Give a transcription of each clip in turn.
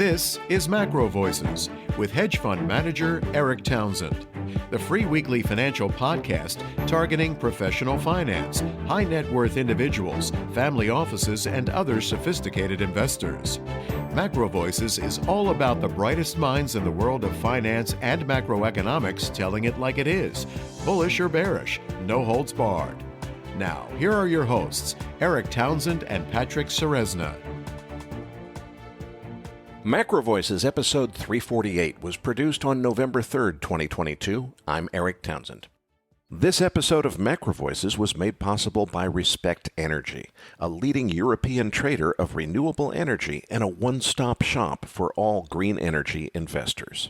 This is MacroVoices with hedge fund manager Eric Townsend, the free weekly financial podcast targeting professional finance, high net worth individuals, family offices, and other sophisticated investors. MacroVoices is all about the brightest minds in the world of finance and macroeconomics telling it like it is, bullish or bearish, no holds barred. Now, here are your hosts, Eric Townsend and Patrick Ceresna. MacroVoices episode 348 was produced on November 3rd, 2022. I'm Eric Townsend. This episode of MacroVoices was made possible by Respect Energy, a leading European trader of renewable energy and a one-stop shop for all green energy investors.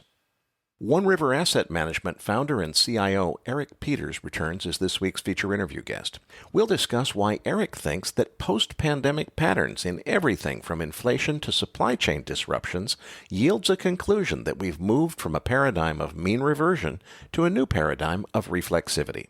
One River Asset Management founder and CIO Eric Peters returns as this week's feature interview guest. We'll discuss why Eric thinks that post-pandemic patterns in everything from inflation to supply chain disruptions yields a conclusion that we've moved from a paradigm of mean reversion to a new paradigm of reflexivity.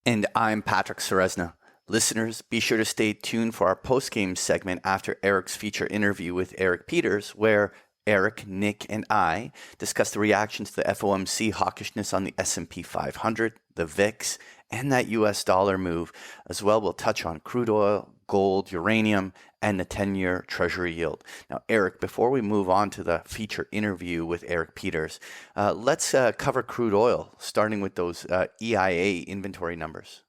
And I'm Patrick Ceresna. Listeners, be sure to stay tuned for our Postgame segment after Eric's feature interview with Eric Peters, where Eric, Nick, and I discuss the reactions to the FOMC hawkishness on the S&P 500, the VIX, and that US dollar move. As well, we'll touch on crude oil, gold, uranium, and the 10-year Treasury yield. Now, Eric, before we move on to the feature interview with Eric Peters, let's cover crude oil, starting with those EIA inventory numbers.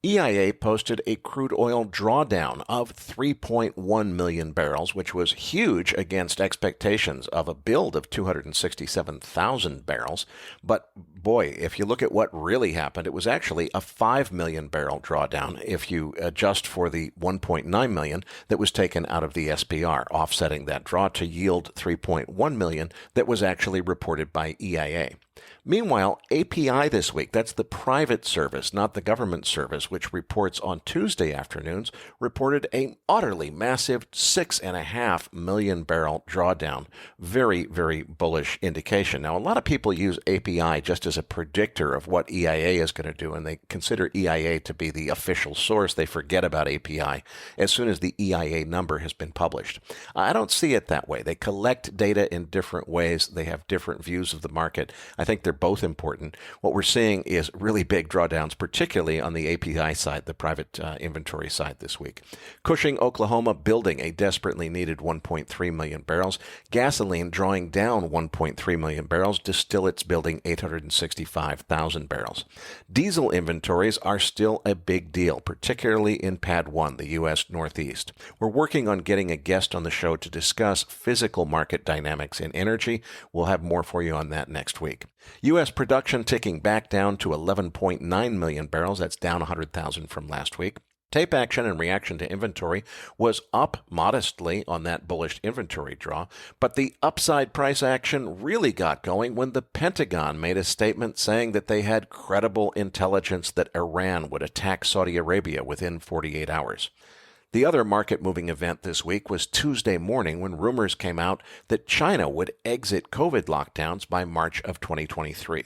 EIA posted a crude oil drawdown of 3.1 million barrels, which was huge against expectations of a build of 267,000 barrels. But boy, if you look at what really happened, it was actually a 5 million barrel drawdown if you adjust for the 1.9 million that was taken out of the SPR, offsetting that draw to yield 3.1 million that was actually reported by EIA. Meanwhile, API this week, that's the private service, not the government service, which reports on Tuesday afternoons, reported a utterly massive 6.5 million barrel drawdown. Very, very bullish indication. Now, a lot of people use API just as a predictor of what EIA is going to do, and they consider EIA to be the official source. They forget about API as soon as the EIA number has been published. I don't see it that way. They collect data in different ways. They have different views of the market. I think they're both important. What we're seeing is really big drawdowns, particularly on the API side, the private inventory side this week. Cushing, Oklahoma, building a desperately needed 1.3 million barrels. Gasoline drawing down 1.3 million barrels. Distillates building 865,000 barrels. Diesel inventories are still a big deal, particularly in Pad 1, the U.S. Northeast. We're working on getting a guest on the show to discuss physical market dynamics in energy. We'll have more for you on that next week. U.S. production ticking back down to 11.9 million barrels. That's down 100,000 from last week. Tape action in reaction to inventory was up modestly on that bullish inventory draw, but the upside price action really got going when the Pentagon made a statement saying that they had credible intelligence that Iran would attack Saudi Arabia within 48 hours. The other market-moving event this week was Tuesday morning when rumors came out that China would exit COVID lockdowns by March of 2023.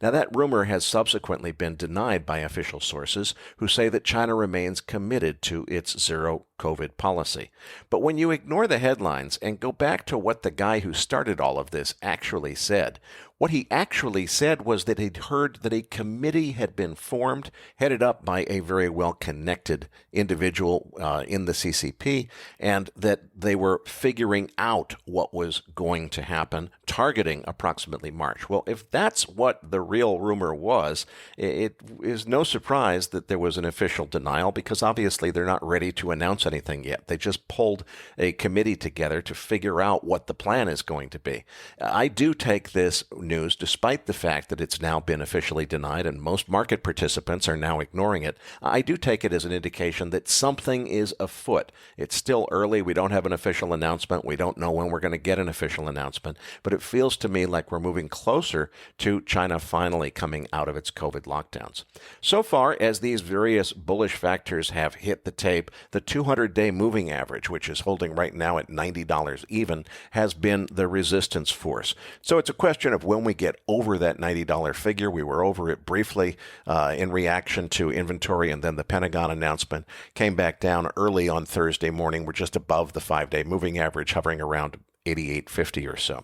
Now, that rumor has subsequently been denied by official sources who say that China remains committed to its zero COVID policy. But when you ignore the headlines and go back to what the guy who started all of this actually said, what he actually said was that he'd heard that a committee had been formed, headed up by a very well-connected individual in the CCP, and that they were figuring out what was going to happen, targeting approximately March. Well, if that's what the real rumor was, it is no surprise that there was an official denial, because obviously they're not ready to announce anything yet. They just pulled a committee together to figure out what the plan is going to be. I do take this news, despite the fact that it's now been officially denied and most market participants are now ignoring it, I do take it as an indication that something is afoot. It's still early. We don't have an official announcement. We don't know when we're going to get an official announcement, but it feels to me like we're moving closer to China finally coming out of its COVID lockdowns. So far as these various bullish factors have hit the tape, the 200-day moving average, which is holding right now at $90 even, has been the resistance force. So it's a question of when we get over that $90 figure. We were over it briefly in reaction to inventory, and then the Pentagon announcement came back down early on Thursday morning. We're just above the 5-day moving average, hovering around 88.50 or so.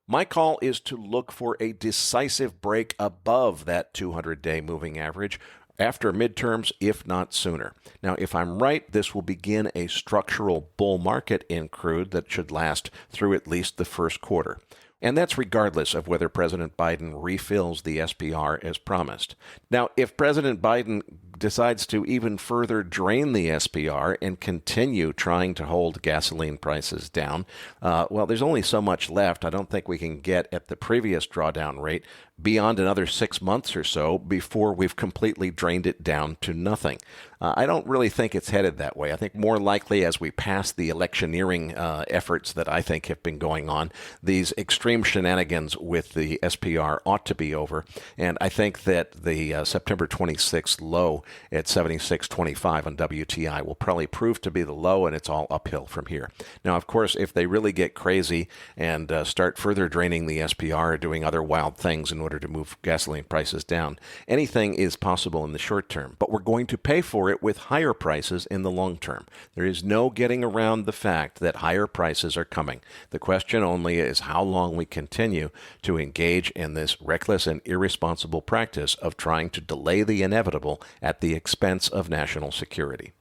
My call is to look for a decisive break above that 200-day moving average after midterms, if not sooner. Now, if I'm right, this will begin a structural bull market in crude that should last through at least the first quarter. And that's regardless of whether President Biden refills the SPR as promised. Now, if President Biden decides to even further drain the SPR and continue trying to hold gasoline prices down, well, there's only so much left. I don't think we can get at the previous drawdown rate beyond another 6 months or so before we've completely drained it down to nothing. I don't really think it's headed that way. I think more likely as we pass the electioneering efforts that I think have been going on, these extreme shenanigans with the SPR ought to be over. And I think that the September 26th low at 76.25 on WTI will probably prove to be the low, and it's all uphill from here. Now, of course, if they really get crazy and start further draining the SPR or doing other wild things in order to move gasoline prices down, anything is possible in the short term. But we're going to pay for it with higher prices in the long term. There is no getting around the fact that higher prices are coming. The question only is how long we continue to engage in this reckless and irresponsible practice of trying to delay the inevitable at the expense of national security.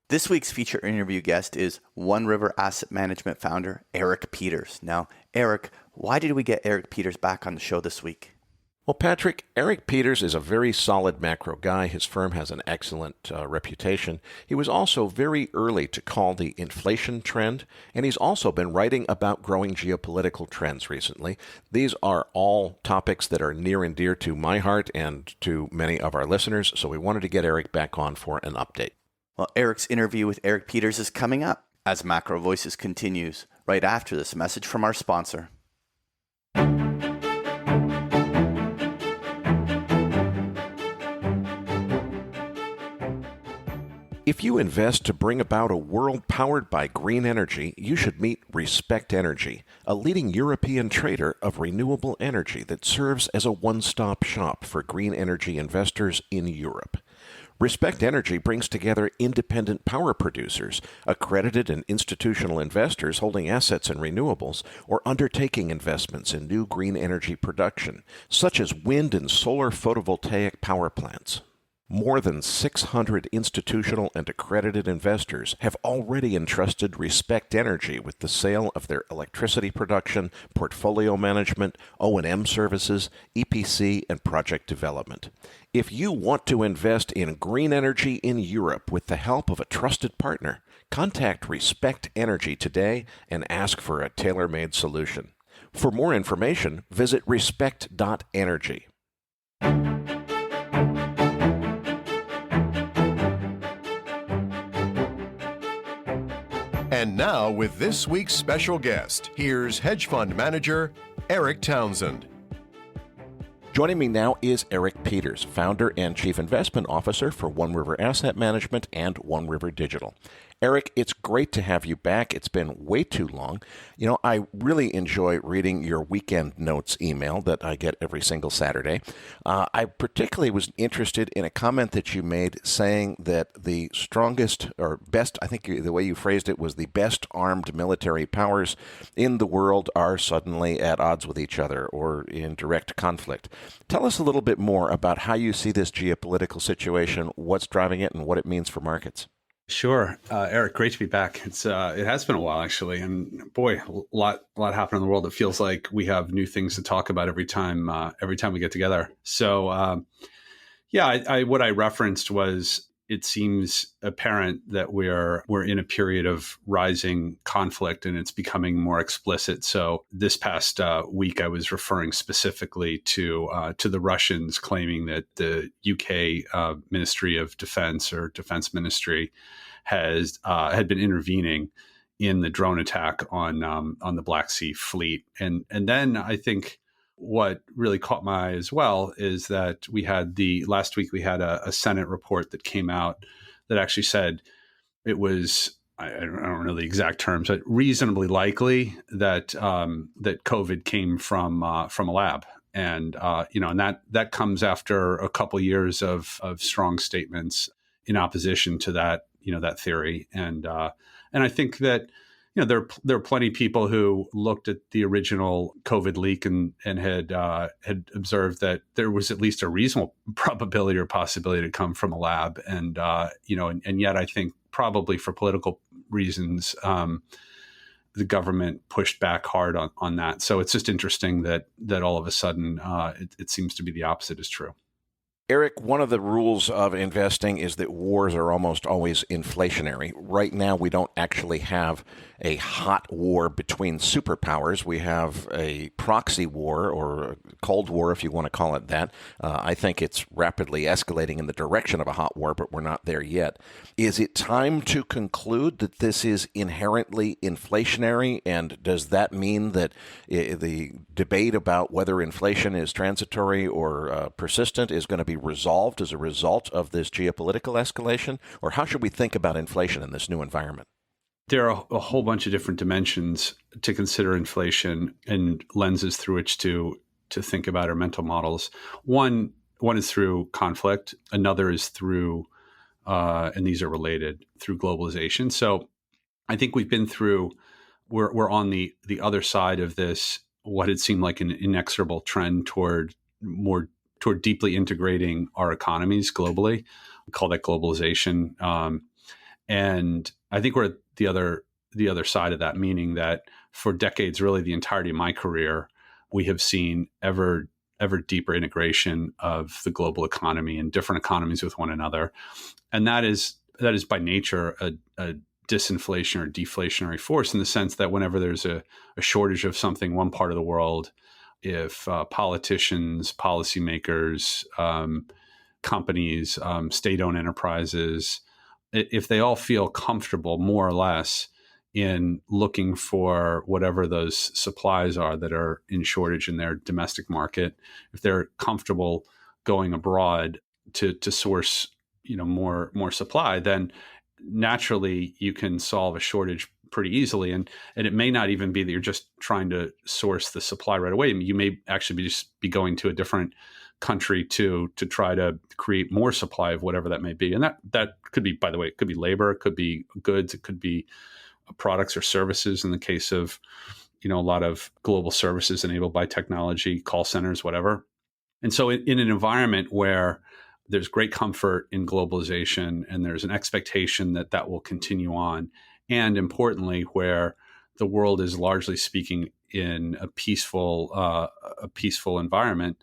This week's feature interview guest is One River Asset Management founder Eric Peters. Now, Eric, why did we get Eric Peters back on the show this week? Well, Patrick, Eric Peters is a very solid macro guy. His firm has an excellent reputation. He was also very early to call the inflation trend, and he's also been writing about growing geopolitical trends recently. These are all topics that are near and dear to my heart and to many of our listeners, so we wanted to get Eric back on for an update. Well, Eric's interview with Eric Peters is coming up as MacroVoices continues right after this message from our sponsor. If you invest to bring about a world powered by green energy, you should meet Respect Energy, a leading European trader of renewable energy that serves as a one-stop shop for green energy investors in Europe. Respect Energy brings together independent power producers, accredited and institutional investors holding assets in renewables, or undertaking investments in new green energy production, such as wind and solar photovoltaic power plants. More than 600 institutional and accredited investors have already entrusted Respect Energy with the sale of their electricity production, portfolio management, O&M services, EPC, and project development. If you want to invest in green energy in Europe with the help of a trusted partner, contact Respect Energy today and ask for a tailor-made solution. For more information, visit respect.energy. And now, with this week's special guest, here's hedge fund manager Eric Townsend. Joining me now is Eric Peters, founder and chief investment officer for One River Asset Management and One River Digital. Eric, it's great to have you back. It's been way too long. You know, I really enjoy reading your weekend notes email that I get every single Saturday. I particularly was interested in a comment that you made saying that the strongest or best, I think the way you phrased it was the best armed military powers in the world are suddenly at odds with each other or in direct conflict. Tell us a little bit more about how you see this geopolitical situation, what's driving it, and what it means for markets. Sure. Eric, great to be back. It has been a while, actually. And boy, a lot happened in the world. It feels like we have new things to talk about every time we get together. So, what I referenced was it seems apparent that we're in a period of rising conflict and it's becoming more explicit. So this past week, I was referring specifically to the Russians claiming that the UK Ministry of Defense or Defense Ministry had been intervening in the drone attack on the Black Sea Fleet. And then I think what really caught my eye as well is that last week we had a Senate report that came out that actually said it was, I don't know the exact terms, but reasonably likely that that COVID came from a lab. And and that comes after a couple years of strong statements in opposition to that theory. And I think that there are plenty of people who looked at the original COVID leak and had observed that there was at least a reasonable probability or possibility to come from a lab, and yet I think probably for political reasons, the government pushed back hard on that. So it's just interesting that all of a sudden it seems to be the opposite is true. Eric, one of the rules of investing is that wars are almost always inflationary. Right now, we don't actually have a hot war between superpowers. We have a proxy war, or a Cold War, if you want to call it that. I think it's rapidly escalating in the direction of a hot war, but we're not there yet. Is it time to conclude that this is inherently inflationary? And does that mean that the debate about whether inflation is transitory or persistent is going to be resolved as a result of this geopolitical escalation? Or how should we think about inflation in this new environment? There are a whole bunch of different dimensions to consider inflation and lenses through which to think about our mental models. One is through conflict. Another is through, and these are related, through globalization. So I think we've been through, we're on the other side of this, what had seemed like an inexorable trend toward deeply integrating our economies globally. We call that globalization. And I think we're at the other side of that, meaning that for decades, really the entirety of my career, we have seen ever deeper integration of the global economy and different economies with one another. And that is by nature a disinflation or deflationary force, in the sense that whenever there's a shortage of something in one part of the world, if politicians, policymakers, companies, state-owned enterprises, if they all feel comfortable more or less in looking for whatever those supplies are that are in shortage in their domestic market, if they're comfortable going abroad to source more supply, then naturally you can solve a shortage pretty easily. And it may not even be that you're just trying to source the supply right away. You may actually be going to a different country to try to create more supply of whatever that may be. And that could be, by the way, it could be labor, it could be goods, it could be products or services in the case of, a lot of global services enabled by technology, call centers, whatever. And so in an environment where there's great comfort in globalization and there's an expectation that will continue on, and importantly, where the world is largely speaking in a peaceful environment,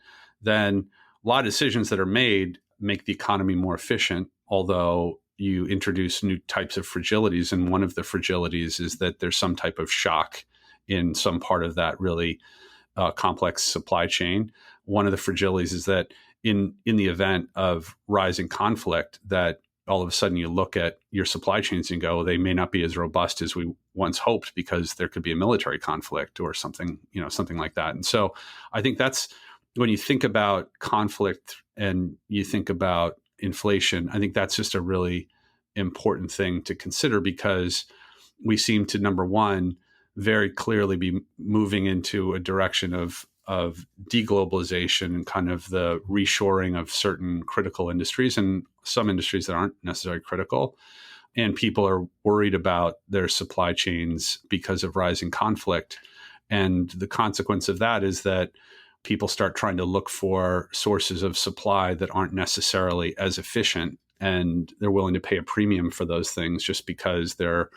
then a lot of decisions that are made make the economy more efficient, although you introduce new types of fragilities. And one of the fragilities is that there's some type of shock in some part of that really complex supply chain. One of the fragilities is that in the event of rising conflict, that all of a sudden you look at your supply chains and go, they may not be as robust as we once hoped because there could be a military conflict or something like that. And so I think that's, when you think about conflict and you think about inflation, I think that's just a really important thing to consider, because we seem to, number one, very clearly be moving into a direction of deglobalization and kind of the reshoring of certain critical industries and some industries that aren't necessarily critical. And people are worried about their supply chains because of rising conflict. And the consequence of that is that people start trying to look for sources of supply that aren't necessarily as efficient, and they're willing to pay a premium for those things just because they're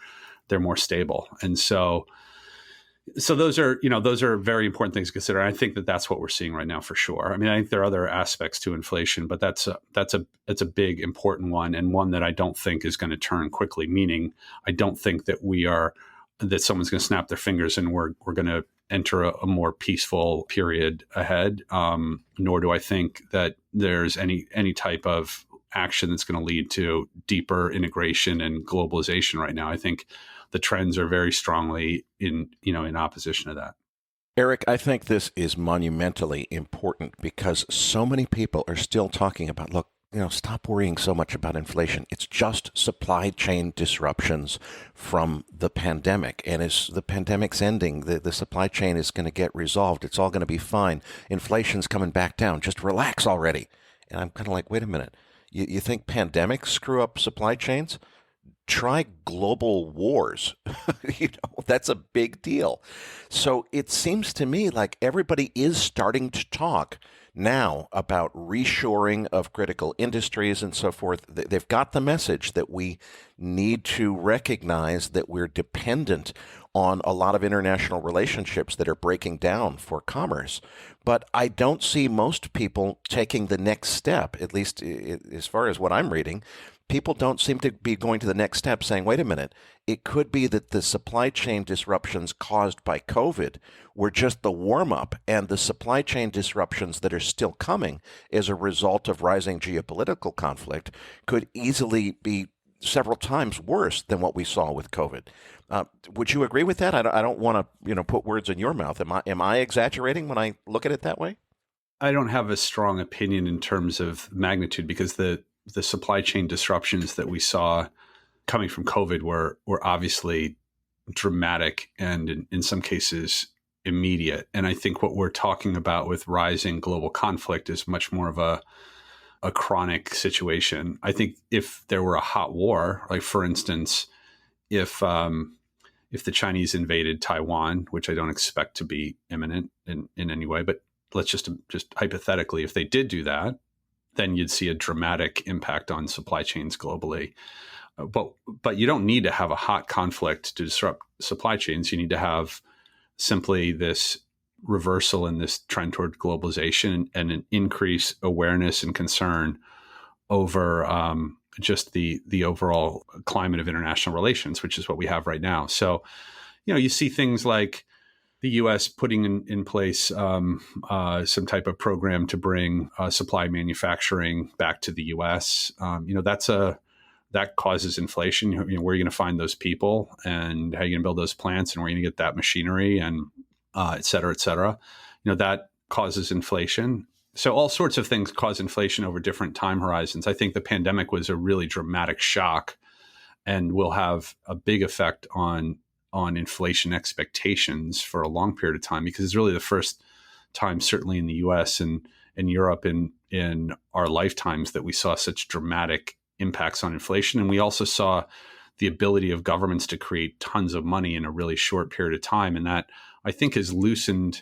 more stable. And so those are very important things to consider. I think that's what we're seeing right now for sure. I mean, I think there are other aspects to inflation, but that's a big important one, and one that I don't think is going to turn quickly. Meaning, I don't think that someone's going to snap their fingers and we're going to enter a more peaceful period ahead. Nor do I think that there's any type of action that's going to lead to deeper integration and globalization right now. I think the trends are very strongly in opposition to that. Eric, I think this is monumentally important because so many people are still talking about, look, stop worrying so much about inflation. It's just supply chain disruptions from the pandemic. And as the pandemic's ending, the supply chain is going to get resolved. It's all going to be fine. Inflation's coming back down. Just relax already. And I'm kind of like, wait a minute. You think pandemics screw up supply chains? try global wars. That's a big deal. So it seems to me like everybody is starting to talk now about reshoring of critical industries and so forth. They've got the message that we need to recognize that we're dependent on a lot of international relationships that are breaking down for commerce. But I don't see most people taking the next step, at least as far as what I'm reading. People don't seem to be going to the next step saying, wait a minute, it could be that the supply chain disruptions caused by COVID were just the warm-up, and the supply chain disruptions that are still coming as a result of rising geopolitical conflict could easily be several times worse than what we saw with COVID. Would you agree with that? I don't want to put words in your mouth. Am I exaggerating when I look at it that way? I don't have a strong opinion in terms of magnitude, because the supply chain disruptions that we saw coming from COVID were obviously dramatic and in some cases immediate. And I think what we're talking about with rising global conflict is much more of a chronic situation. I think if there were a hot war, like for instance, if the Chinese invaded Taiwan, which I don't expect to be imminent in any way, but let's just hypothetically, if they did do that, then you'd see a dramatic impact on supply chains globally. But you don't need to have a hot conflict to disrupt supply chains. You need to have simply this reversal in this trend toward globalization and an increased awareness and concern over just the overall climate of international relations, which is what we have right now. So, you see things like the U.S. putting in place some type of program to bring supply manufacturing back to the U.S. That causes inflation. Where are you going to find those people, and how are you going to build those plants, and where are you going to get that machinery, and et cetera, et cetera. That causes inflation. So all sorts of things cause inflation over different time horizons. I think the pandemic was a really dramatic shock and will have a big effect on inflation expectations for a long period of time, because it's really the first time, certainly in the US and Europe in our lifetimes, that we saw such dramatic impacts on inflation. And we also saw the ability of governments to create tons of money in a really short period of time. And that, I think, has loosened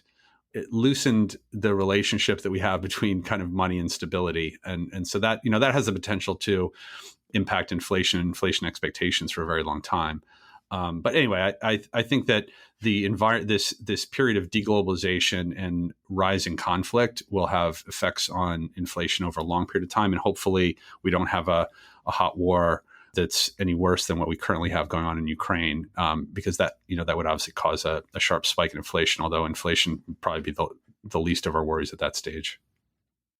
the relationship that we have between kind of money and stability. And so that, that has the potential to impact inflation expectations for a very long time. But anyway, I think that this period of deglobalization and rising conflict will have effects on inflation over a long period of time. And hopefully we don't have a hot war that's any worse than what we currently have going on in Ukraine, because that would obviously cause a sharp spike in inflation, although inflation would probably be the least of our worries at that stage.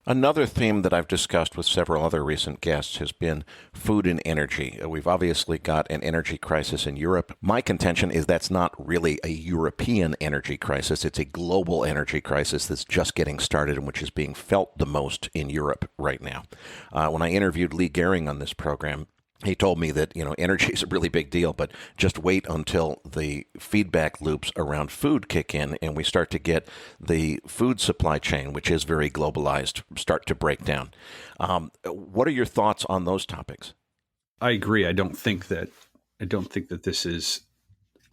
Another theme that I've discussed with several other recent guests has been food and energy. We've obviously got an energy crisis in Europe. My contention is that's not really a European energy crisis. It's a global energy crisis that's just getting started and which is being felt the most in Europe right now. When I interviewed Lee Gehring on this program, he told me that, energy is a really big deal, but just wait until the feedback loops around food kick in and we start to get the food supply chain, which is very globalized, start to break down. What are your thoughts on those topics? I agree. I don't think that this is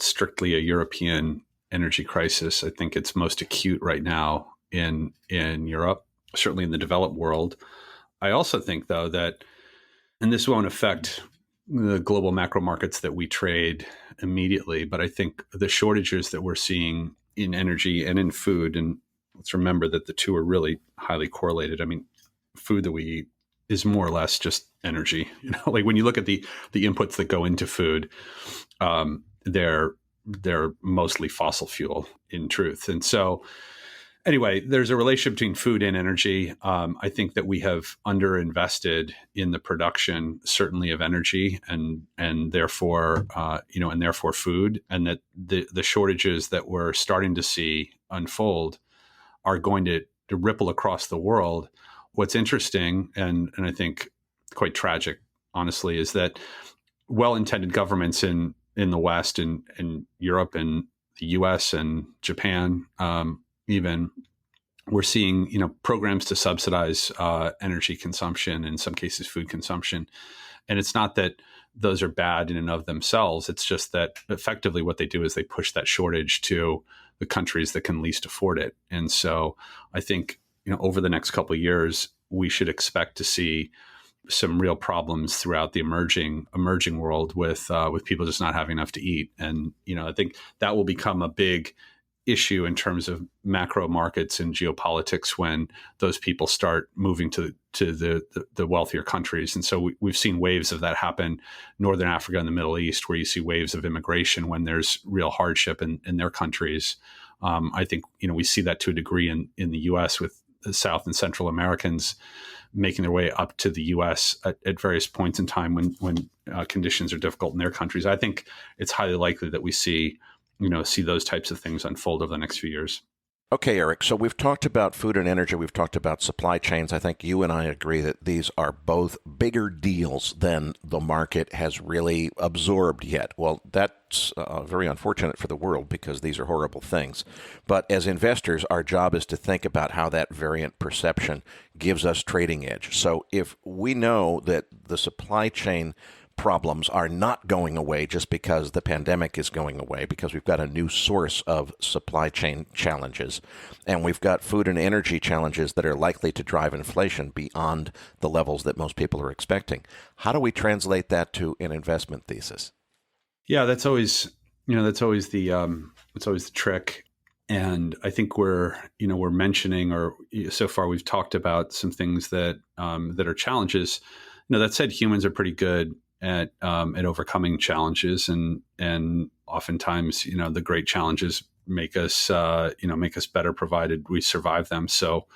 strictly a European energy crisis. I think it's most acute right now in Europe, certainly in the developed world. I also think, though, that and this won't affect the global macro markets that we trade immediately, but I think the shortages that we're seeing in energy and in food, and let's remember that the two are really highly correlated. I mean, food that we eat is more or less just energy. Like when you look at the inputs that go into food, they're mostly fossil fuel in truth. And so anyway, there's a relationship between food and energy. I think that we have underinvested in the production, certainly of energy, and therefore, and therefore food, and that the shortages that we're starting to see unfold are going to ripple across the world. What's interesting and I think quite tragic, honestly, is that well-intended governments in the West and Europe and the U.S. and Japan, even, we're seeing programs to subsidize energy consumption, in some cases food consumption, And it's not that those are bad in and of themselves. It's just that effectively what they do is they push that shortage to the countries that can least afford it. And so I think, over the next couple of years, we should expect to see some real problems throughout the emerging world with people just not having enough to eat. And, I think that will become a big issue in terms of macro markets and geopolitics when those people start moving to the wealthier countries. And so we've seen waves of that happen, Northern Africa and the Middle East, where you see waves of immigration when there's real hardship in their countries. I think, we see that to a degree in the U.S. with the South and Central Americans making their way up to the U.S. at various points in time when conditions are difficult in their countries. I think it's highly likely that we see those types of things unfold over the next few years. Okay, Eric, so we've talked about food and energy. We've talked about supply chains. I think you and I agree that these are both bigger deals than the market has really absorbed yet. Well, that's very unfortunate for the world because these are horrible things. But as investors, our job is to think about how that variant perception gives us trading edge. So if we know that the supply chain problems are not going away just because the pandemic is going away, because we've got a new source of supply chain challenges, and we've got food and energy challenges that are likely to drive inflation beyond the levels that most people are expecting. How do we translate that to an investment thesis? Yeah, that's always the trick. And I think we're mentioning, or so far we've talked about some things that are challenges. That said, humans are pretty good at overcoming challenges, and oftentimes, the great challenges make us better, provided we survive them. So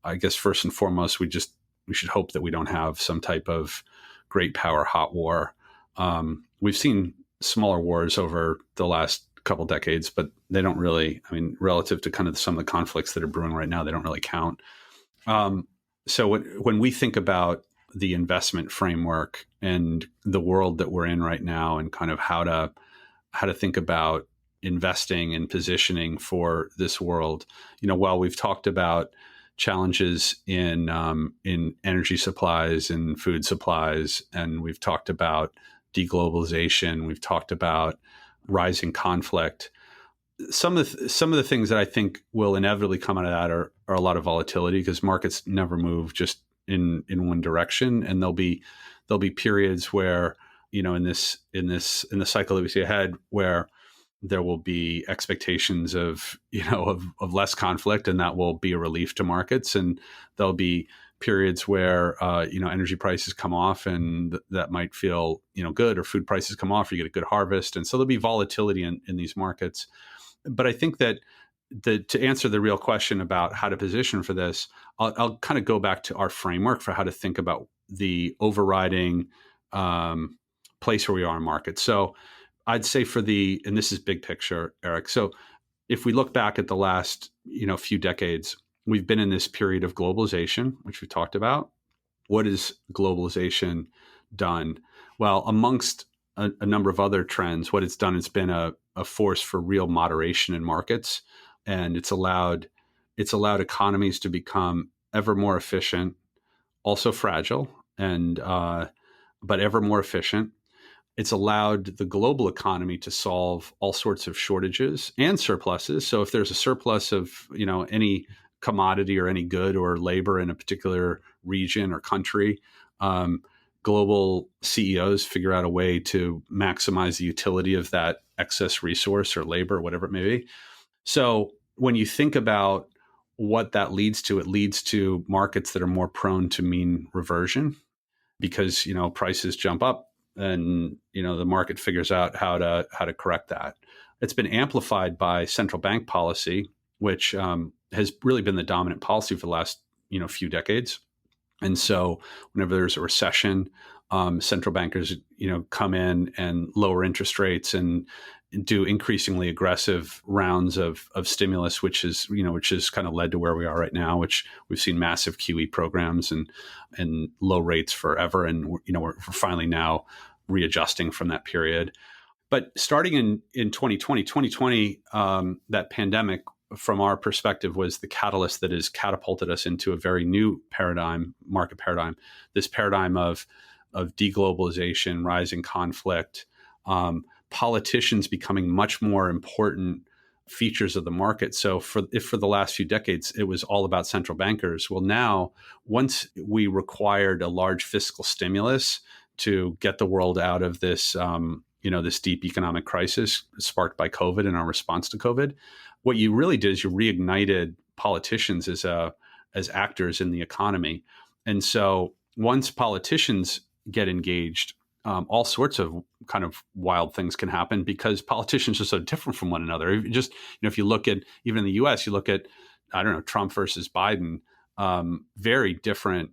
I guess first and foremost, we should hope that we don't have some type of great power hot war. We've seen smaller wars over the last couple decades, but they don't really, relative to kind of some of the conflicts that are brewing right now, they don't really count. So when we think about the investment framework and the world that we're in right now, and kind of how to think about investing and positioning for this world, while we've talked about challenges in energy supplies and food supplies, and we've talked about deglobalization, we've talked about rising conflict, some of the things that I think will inevitably come out of that are a lot of volatility, because markets never move just in one direction, and there'll be periods where in the cycle that we see ahead, where there will be expectations of less conflict, and that will be a relief to markets, and there'll be periods where energy prices come off, and that might feel good, or food prices come off, or you get a good harvest, and so there'll be volatility in these markets. But I think that to answer the real question about how to position for this, I'll kind of go back to our framework for how to think about the overriding place where we are in markets. So I'd say and this is big picture, Eric. So if we look back at the last few decades, we've been in this period of globalization, which we talked about. What has globalization done? Well, amongst a number of other trends, what it's done, it's been a force for real moderation in markets. And it's allowed economies to become ever more efficient, also fragile, but ever more efficient. It's allowed the global economy to solve all sorts of shortages and surpluses. So if there's a surplus of any commodity or any good or labor in a particular region or country, global CEOs figure out a way to maximize the utility of that excess resource or labor, whatever it may be. So when you think about what that leads to, it leads to markets that are more prone to mean reversion, because prices jump up, and the market figures out how to correct that. It's been amplified by central bank policy, which has really been the dominant policy for the last few decades. And so whenever there's a recession, central bankers come in and lower interest rates and do increasingly aggressive rounds of stimulus, which has kind of led to where we are right now, which we've seen massive QE programs and low rates forever. And we're finally now readjusting from that period. But starting in 2020, that pandemic, from our perspective, was the catalyst that has catapulted us into a very new paradigm, market paradigm, this paradigm of deglobalization, rising conflict, politicians becoming much more important features of the market. So if for the last few decades, it was all about central bankers. Well, now, once we required a large fiscal stimulus to get the world out of this, this deep economic crisis sparked by COVID and our response to COVID, what you really did is you reignited politicians as actors in the economy. And so once politicians get engaged, all sorts of kind of wild things can happen because politicians are so different from one another. Just, if you look at, even in the US, you look at, Trump versus Biden, very different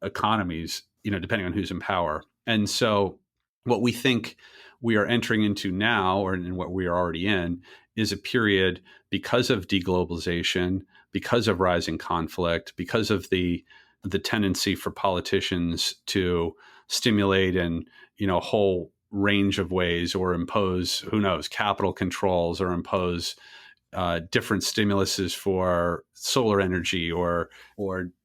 economies, depending on who's in power. And so what we think we are entering into now, or in what we are already in, is a period because of deglobalization, because of rising conflict, because of the tendency for politicians to stimulate in a whole range of ways, or impose, who knows, capital controls, or impose different stimuluses for solar energy, or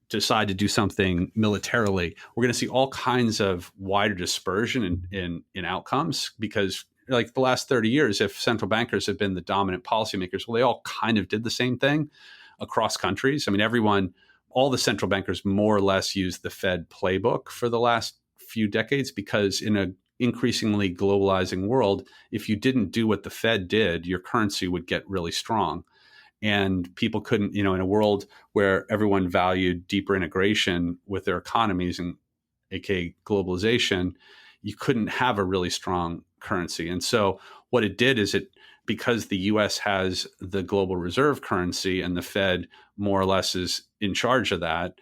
decide to do something militarily. We're going to see all kinds of wider dispersion in outcomes, because like the last 30 years, if central bankers have been the dominant policymakers, well, they all kind of did the same thing across countries. I mean, all the central bankers more or less used the Fed playbook for the last few decades, because in an increasingly globalizing world, if you didn't do what the Fed did, your currency would get really strong. And people couldn't, in a world where everyone valued deeper integration with their economies, and aka globalization, you couldn't have a really strong currency. And so what it did is because the US has the global reserve currency and the Fed more or less is in charge of that,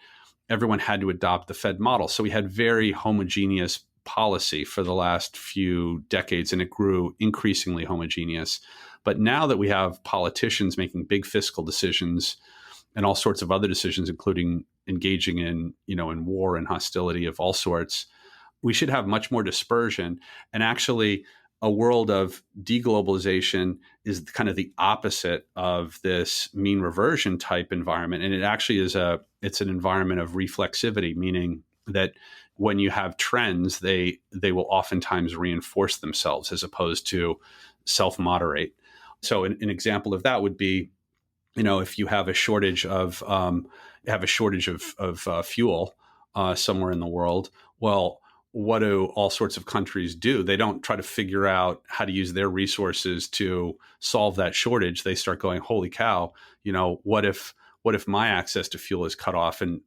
everyone had to adopt the Fed model. So we had very homogeneous policy for the last few decades, and it grew increasingly homogeneous. But now that we have politicians making big fiscal decisions and all sorts of other decisions, including engaging in war and hostility of all sorts, we should have much more dispersion. And actually, a world of deglobalization is kind of the opposite of this mean reversion type environment. And it actually it's an environment of reflexivity, meaning that when you have trends, they will oftentimes reinforce themselves as opposed to self-moderate. So an example of that would be, if you have a shortage of fuel somewhere in the world, well, what do all sorts of countries do? They don't try to figure out how to use their resources to solve that shortage. They start going, holy cow, what if my access to fuel is cut off, and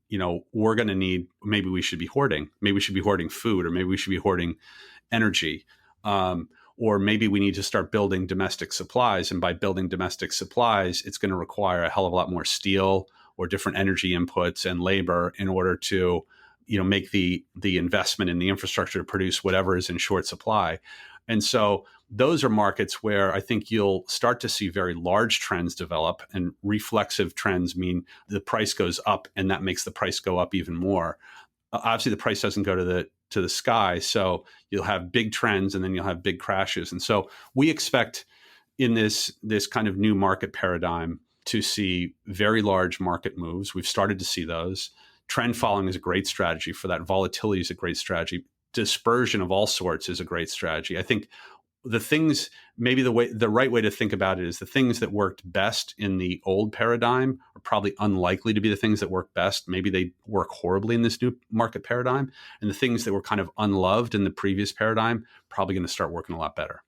we're going to need, maybe we should be hoarding food, or maybe we should be hoarding energy. Or maybe we need to start building domestic supplies. And by building domestic supplies, it's going to require a hell of a lot more steel or different energy inputs and labor in order to, make the investment in the infrastructure to produce whatever is in short supply. And so those are markets where I think you'll start to see very large trends develop, and reflexive trends mean the price goes up, and that makes the price go up even more. Obviously, the price doesn't go to the sky. So you'll have big trends, and then you'll have big crashes. And so we expect in this kind of new market paradigm to see very large market moves. We've started to see those. Trend following is a great strategy for that. Volatility is a great strategy. Dispersion of all sorts is a great strategy. I think the things, maybe the right way to think about it is the things that worked best in the old paradigm are probably unlikely to be the things that work best. Maybe they work horribly in this new market paradigm. And the things that were kind of unloved in the previous paradigm, probably going to start working a lot better.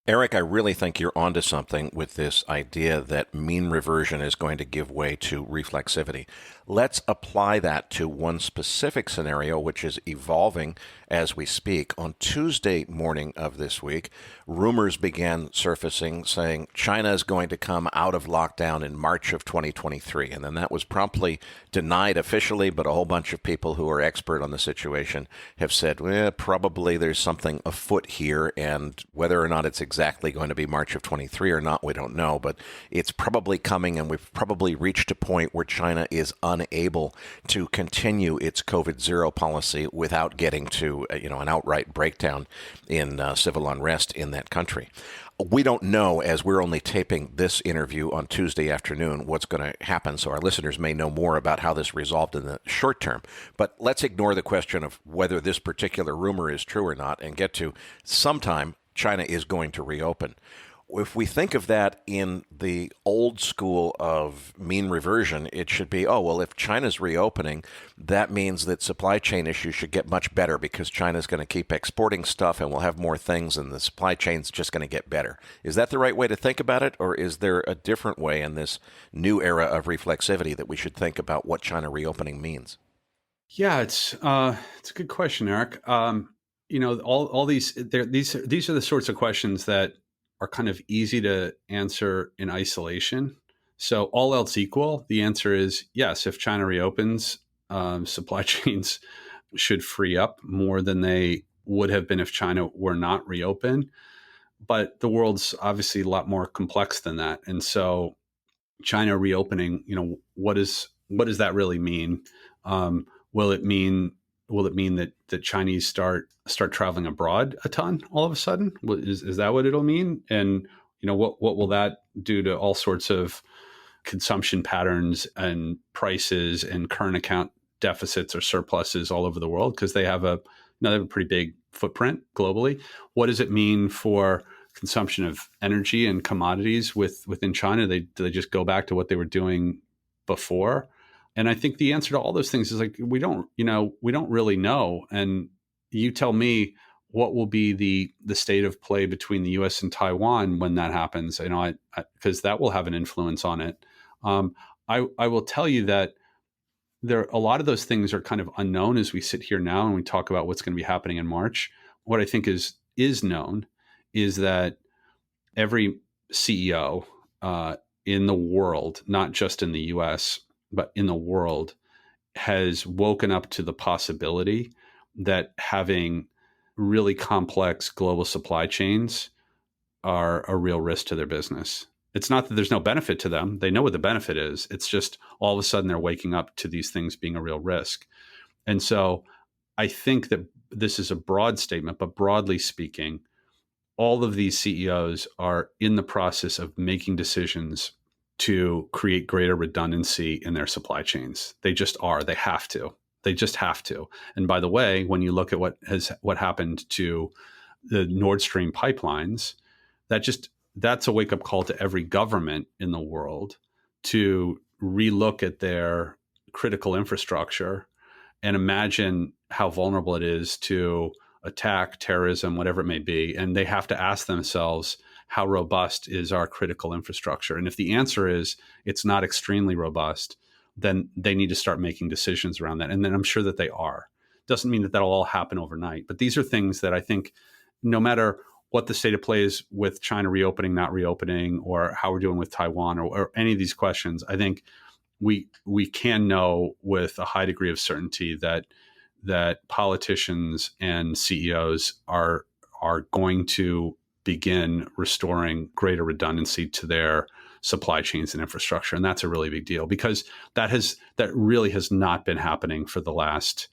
Eric, I really think you're onto something with this idea that mean reversion is going to give way to reflexivity. Let's apply that to one specific scenario, which is evolving as we speak. On Tuesday morning of this week, rumors began surfacing saying China is going to come out of lockdown in March of 2023. And then that was promptly denied officially, but a whole bunch of people who are expert on the situation have said, well, probably there's something afoot here, and whether or not it's exactly going to be March of 23 or not, we don't know, but it's probably coming, and we've probably reached a point where China is unable to continue its COVID zero policy without getting to to an outright breakdown in civil unrest in that country. We don't know, as we're only taping this interview on Tuesday afternoon, what's going to happen, so our listeners may know more about how this resolved in the short term. But let's ignore the question of whether this particular rumor is true or not and get to sometime China is going to reopen. If we think of that in the old school of mean reversion, it should be, if China's reopening, that means that supply chain issues should get much better because China's going to keep exporting stuff and we'll have more things and the supply chain's just going to get better. Is that the right way to think about it, or is there a different way in this new era of reflexivity that we should think about what China reopening means? Yeah, it's a good question, Eric. All these are the sorts of questions that are kind of easy to answer in isolation. So all else equal, the answer is yes. If China reopens, supply chains should free up more than they would have been if China were not reopened. But the world's obviously a lot more complex than that. And so China reopening, what does that really mean? Will it mean that Chinese start traveling abroad a ton all of a sudden? Is that what it'll mean? And what will that do to all sorts of consumption patterns and prices and current account deficits or surpluses all over the world? Because they have a pretty big footprint globally. What does it mean for consumption of energy and commodities within China? Do they just go back to what they were doing before? And I think the answer to all those things is we don't really know. And you tell me what will be the state of play between the U.S. and Taiwan when that happens. Because that will have an influence on it. I will tell you that a lot of those things are kind of unknown as we sit here now and we talk about what's going to be happening in March. What I think is known is that every CEO in the world, not just in the U.S., but in the world, has woken up to the possibility that having really complex global supply chains are a real risk to their business. It's not that there's no benefit to them. They know what the benefit is. It's just all of a sudden they're waking up to these things being a real risk. And so I think that this is a broad statement, but broadly speaking, all of these CEOs are in the process of making decisions to create greater redundancy in their supply chains. They just are. They have to. They just have to. And by the way, when you look at what happened to the Nord Stream pipelines, that's a wake-up call to every government in the world to relook at their critical infrastructure and imagine how vulnerable it is to attack, terrorism, whatever it may be. And they have to ask themselves, how robust is our critical infrastructure? And if the answer is it's not extremely robust, then they need to start making decisions around that. And then I'm sure that they are. Doesn't mean that that'll all happen overnight. But these are things that I think no matter what the state of play is with China reopening, not reopening, or how we're doing with Taiwan or any of these questions, I think we can know with a high degree of certainty that politicians and CEOs are going to begin restoring greater redundancy to their supply chains and infrastructure. And that's a really big deal because that really has not been happening for the last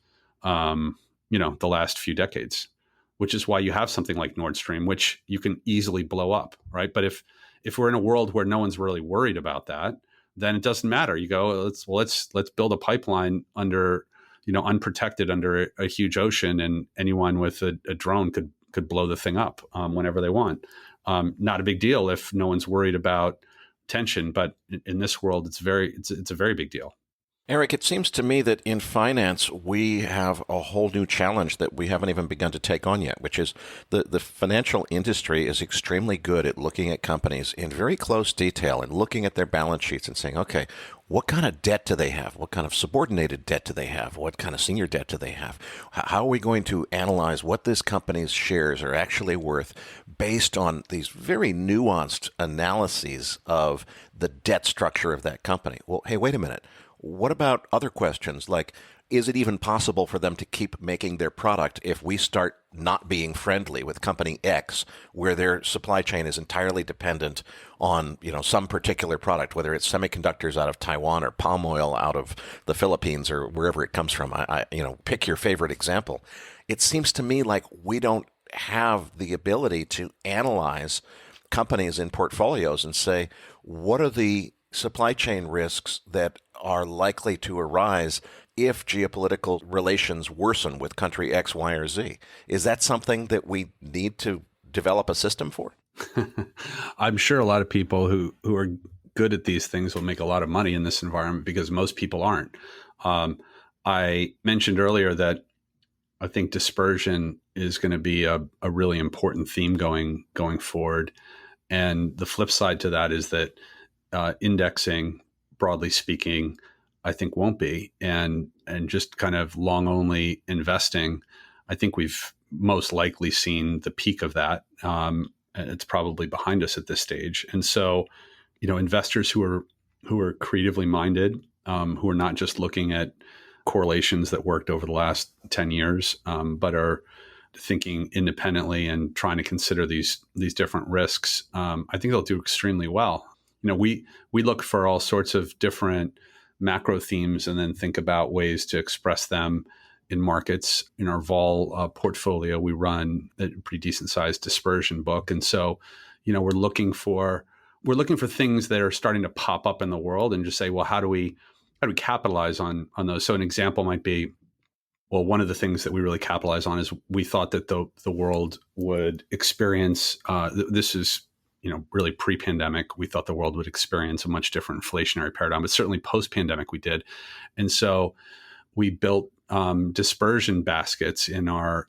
few decades, which is why you have something like Nord Stream, which you can easily blow up, right? But if we're in a world where no one's really worried about that, then it doesn't matter. You go, let's build a pipeline under, unprotected under a huge ocean, and anyone with a drone could blow the thing up whenever they want. Not a big deal if no one's worried about tension, but in this world, it's a very big deal. Eric, it seems to me that in finance, we have a whole new challenge that we haven't even begun to take on yet, which is the financial industry is extremely good at looking at companies in very close detail and looking at their balance sheets and saying, okay, what kind of debt do they have? What kind of subordinated debt do they have? What kind of senior debt do they have? How are we going to analyze what this company's shares are actually worth based on these very nuanced analyses of the debt structure of that company? Well, hey, wait a minute. What about other questions like, is it even possible for them to keep making their product if we start not being friendly with company X, where their supply chain is entirely dependent on, some particular product, whether it's semiconductors out of Taiwan or palm oil out of the Philippines or wherever it comes from? Pick your favorite example. it seems to me like we don't have the ability to analyze companies in portfolios and say, what are the supply chain risks that are likely to arise if geopolitical relations worsen with country X, Y, or Z? Is that something that we need to develop a system for? I'm sure a lot of people who are good at these things will make a lot of money in this environment because most people aren't. I mentioned earlier that I think dispersion is going to be a really important theme going forward. And the flip side to that is that indexing, broadly speaking, I think won't be. And just kind of long only investing, I think we've most likely seen the peak of that. It's probably behind us at this stage. And so, investors who are creatively minded, who are not just looking at correlations that worked over the last 10 years, but are thinking independently and trying to consider these different risks, I think they'll do extremely well. We look for all sorts of different macro themes and then think about ways to express them in markets. In our vol portfolio, we run a pretty decent sized dispersion book, and so we're looking for things that are starting to pop up in the world and just say, well, how do we capitalize on those? So an example might be, well, one of the things that we really capitalize on is we thought that the world would experience, this is really pre-pandemic, we thought the world would experience a much different inflationary paradigm, but certainly post-pandemic we did. And so we built dispersion baskets in our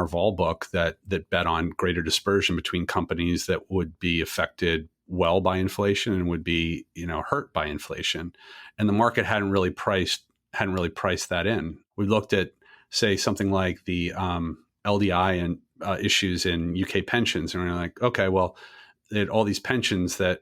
vol book that bet on greater dispersion between companies that would be affected well by inflation and would be hurt by inflation. And the market hadn't really priced that in. We looked at, say, something like the LDI and issues in UK pensions, and we're like, okay, well, they had all these pensions that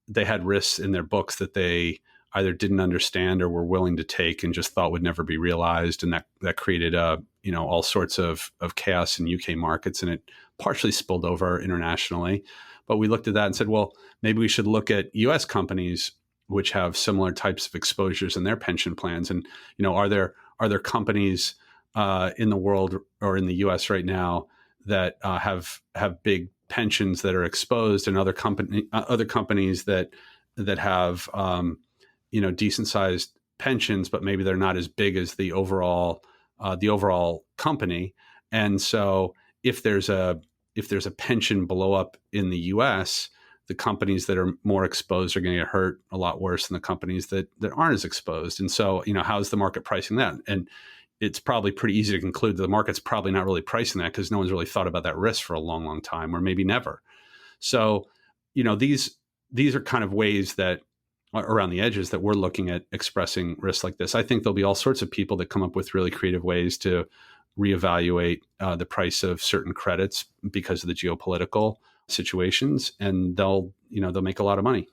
they had risks in their books that they either didn't understand or were willing to take and just thought would never be realized, and that created all sorts of chaos in UK markets, and it partially spilled over internationally. But we looked at that and said, well, maybe we should look at US companies which have similar types of exposures in their pension plans, and are there companies in the world or in the US right now that have big pensions that are exposed, and other companies that have decent sized pensions, but maybe they're not as big as the overall company. And so if there's a pension blow up in the US, the companies that are more exposed are going to get hurt a lot worse than the companies that aren't as exposed. And so, how's the market pricing that? And it's probably pretty easy to conclude that the market's probably not really pricing that because no one's really thought about that risk for a long, long time, or maybe never. So, these are kind of ways that around the edges that we're looking at expressing risks like this. I think there'll be all sorts of people that come up with really creative ways to reevaluate the price of certain credits because of the geopolitical situations, and they'll make a lot of money.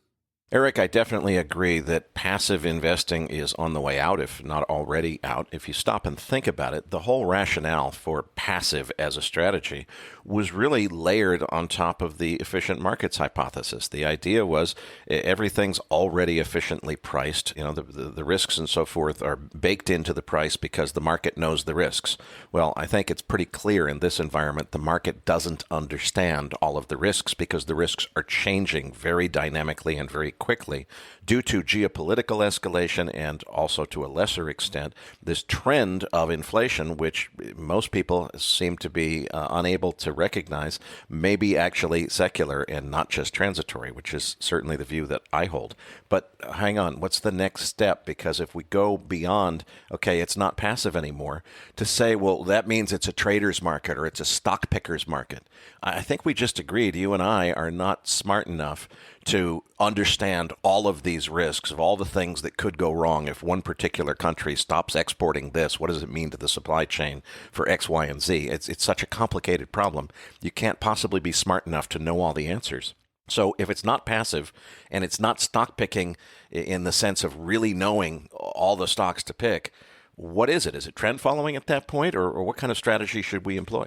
Eric, I definitely agree that passive investing is on the way out, if not already out. If you stop and think about it, the whole rationale for passive as a strategy was really layered on top of the efficient markets hypothesis. The idea was everything's already efficiently priced. The risks and so forth are baked into the price because the market knows the risks. Well, I think it's pretty clear in this environment the market doesn't understand all of the risks because the risks are changing very dynamically and very quickly due to geopolitical escalation and also, to a lesser extent, this trend of inflation, which most people seem to be unable to recognize may be actually secular and not just transitory, which is certainly the view that I hold. But hang on, what's the next step? Because if we go beyond, okay, it's not passive anymore, to say, well, that means it's a trader's market or it's a stock picker's market. I think we just agreed, you and I are not smart enough to understand all of these risks of all the things that could go wrong if one particular country stops exporting this. What does it mean to the supply chain for X, Y, and Z? It's such a complicated problem. You can't possibly be smart enough to know all the answers. So if it's not passive and it's not stock picking in the sense of really knowing all the stocks to pick, what is it? Is it trend following at that point, or what kind of strategy should we employ?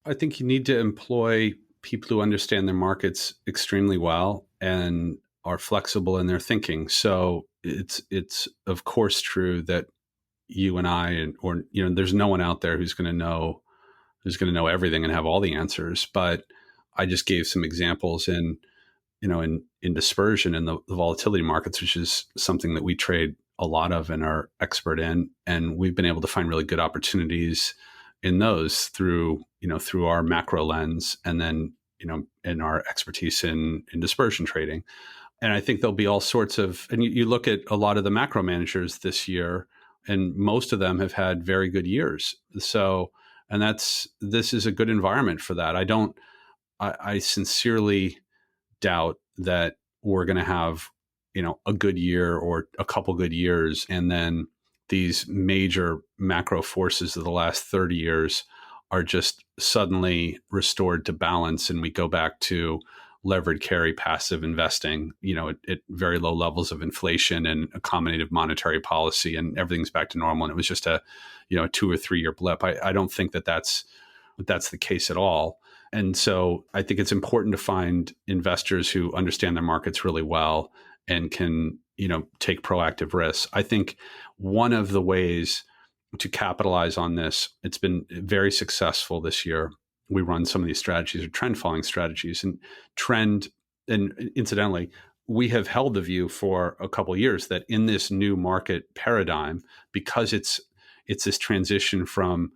I think you need to employ people who understand their markets extremely well and are flexible in their thinking. So it's of course true that you and I, or there's no one out there who's going to know everything and have all the answers. But I just gave some examples in dispersion in the volatility markets, which is something that we trade a lot of and are expert in. And we've been able to find really good opportunities in those through our macro lens, and then, in our expertise in dispersion trading. And I think there'll be all sorts of, and you look at a lot of the macro managers this year, and most of them have had very good years. So, and this is a good environment for that. I sincerely doubt that we're going to have, a good year or a couple good years, and then these major macro forces of the last 30 years are just suddenly restored to balance, and we go back to levered carry passive investing, at very low levels of inflation and accommodative monetary policy, and everything's back to normal. And it was just a 2 or 3 year blip. I don't think that's the case at all. And so I think it's important to find investors who understand their markets really well and can, take proactive risks. I think one of the ways to capitalize on this, it's been very successful this year. We run some of these strategies are trend following strategies, and incidentally, we have held the view for a couple of years that in this new market paradigm, because it's this transition from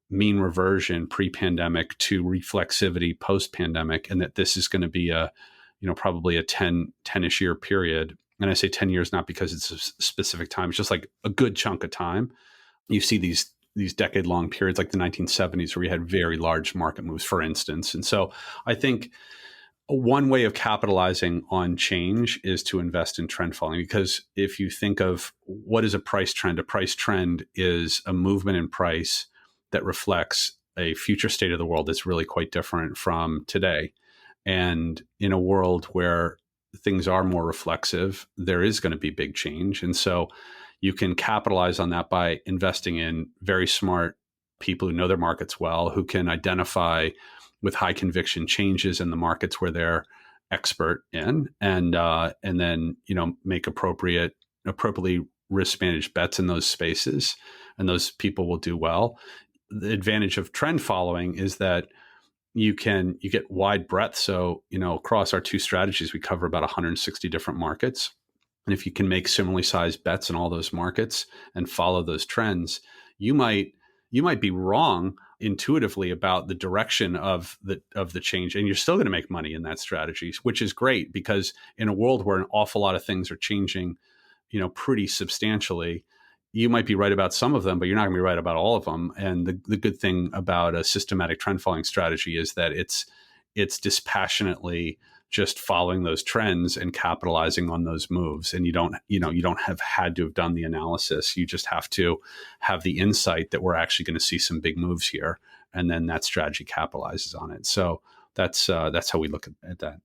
mean reversion pre-pandemic to reflexivity post-pandemic, and that this is going to be probably a 10-ish year period. And I say 10 years, not because it's a specific time, it's just like a good chunk of time. You see these decade-long periods like the 1970s where we had very large market moves, for instance. And so I think one way of capitalizing on change is to invest in trend following, because if you think of what is a price trend is a movement in price that reflects a future state of the world that's really quite different from today. And in a world where things are more reflexive, there is going to be big change. And so you can capitalize on that by investing in very smart people who know their markets well, who can identify with high conviction changes in the markets where they're expert in, and then make appropriately risk managed bets in those spaces, and those people will do well. The advantage of trend following is that you get wide breadth. So across our two strategies, we cover about 160 different markets. And if you can make similarly sized bets in all those markets and follow those trends, you might be wrong intuitively about the direction of the change, and you're still going to make money in that strategy, which is great, because in a world where an awful lot of things are changing, pretty substantially, you might be right about some of them, but you're not going to be right about all of them. And the good thing about a systematic trend following strategy is that it's dispassionately just following those trends and capitalizing on those moves. And you don't have had to have done the analysis. You just have to have the insight that we're actually going to see some big moves here. And then that strategy capitalizes on it. So that's how we look at that.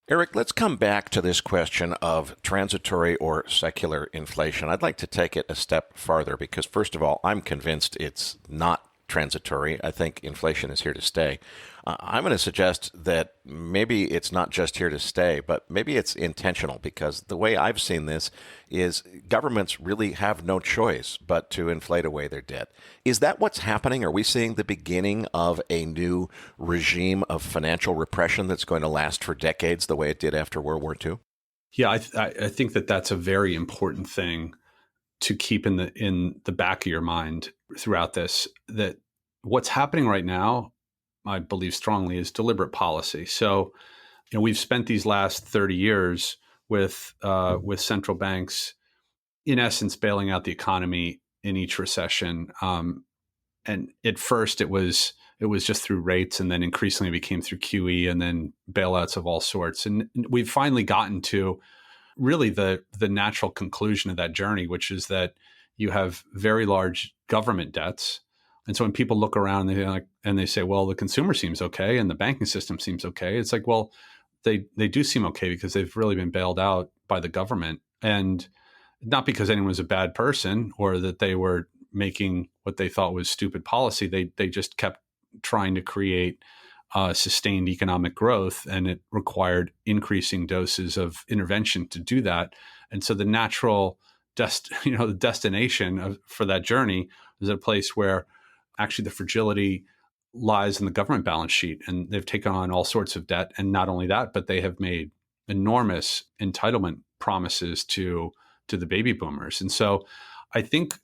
Eric, let's come back to this question of transitory or secular inflation. I'd like to take it a step farther because, first of all, I'm convinced it's not transitory. I think inflation is here to stay. I'm going to suggest that maybe it's not just here to stay, but maybe it's intentional, because the way I've seen this is governments really have no choice but to inflate away their debt. Is that what's happening? Are we seeing the beginning of a new regime of financial repression that's going to last for decades the way it did after World War II? Yeah, I think that's a very important thing to keep in the back of your mind throughout this, that what's happening right now, I believe strongly, is deliberate policy. So, we've spent these last 30 years with central banks, in essence, bailing out the economy in each recession. And at first, it was just through rates, and then increasingly it became through QE, and then bailouts of all sorts. And we've finally gotten to really the natural conclusion of that journey, which is that you have very large government debts. And so when people look around and they say, well, the consumer seems okay and the banking system seems okay, it's like, well, they do seem okay because they've really been bailed out by the government. And not because anyone was a bad person or that they were making what they thought was stupid policy. They just kept trying to create sustained economic growth, and it required increasing doses of intervention to do that. And so the natural the destination for that journey is a place where actually the fragility lies in the government balance sheet, and they've taken on all sorts of debt. And not only that, but they have made enormous entitlement promises to the baby boomers. And so I think,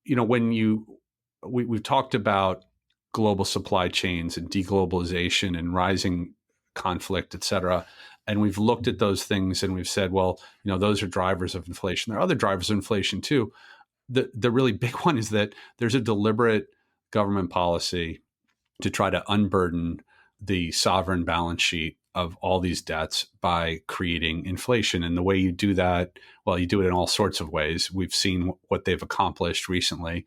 when we've talked about global supply chains and deglobalization and rising conflict, et cetera. And we've looked at those things and we've said, well, those are drivers of inflation. There are other drivers of inflation too. The really big one is that there's a deliberate government policy to try to unburden the sovereign balance sheet of all these debts by creating inflation. And the way you do that, well, you do it in all sorts of ways. We've seen what they've accomplished recently,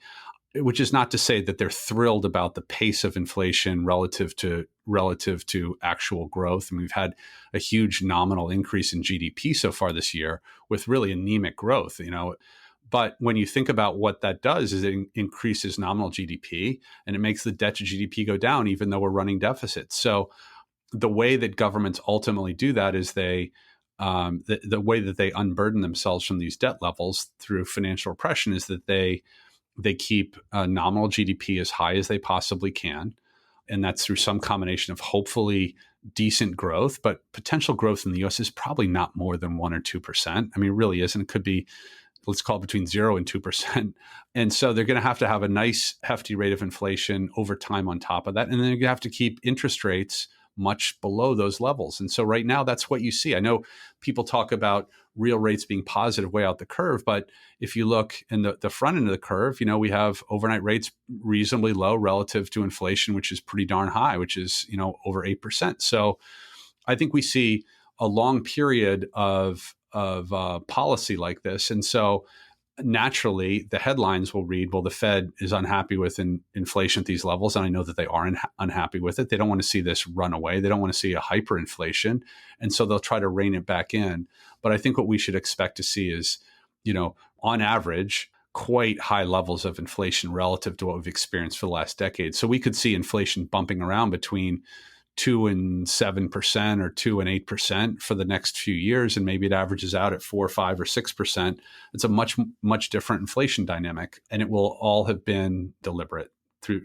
which is not to say that they're thrilled about the pace of inflation relative to actual growth. And we've had a huge nominal increase in GDP so far this year with really anemic growth, But when you think about what that does is it increases nominal GDP and it makes the debt to GDP go down, even though we're running deficits. So the way that governments ultimately do that is the way that they unburden themselves from these debt levels through financial repression is that they keep nominal GDP as high as they possibly can. And that's through some combination of hopefully decent growth, but potential growth in the US is probably not more than 1 or 2%. I mean, it really isn't. It could be, let's call it between 0 and 2%. And so they're going to have a nice hefty rate of inflation over time on top of that. And then they're going to have to keep interest rates much below those levels. And so right now, that's what you see. I know people talk about real rates being positive way out the curve, but if you look in the front end of the curve, we have overnight rates reasonably low relative to inflation, which is pretty darn high, which is, over 8%. So I think we see a long period of policy like this. And so naturally, the headlines will read, well, the Fed is unhappy with inflation at these levels. And I know that they are unhappy with it. They don't want to see this run away. They don't want to see a hyperinflation. And so they'll try to rein it back in. But I think what we should expect to see is, on average, quite high levels of inflation relative to what we've experienced for the last decade. So we could see inflation bumping around between 2 and 7% or 2 and 8% for the next few years. And maybe it averages out at 4, 5, or 6%. It's a much, much different inflation dynamic. And it will all have been deliberate through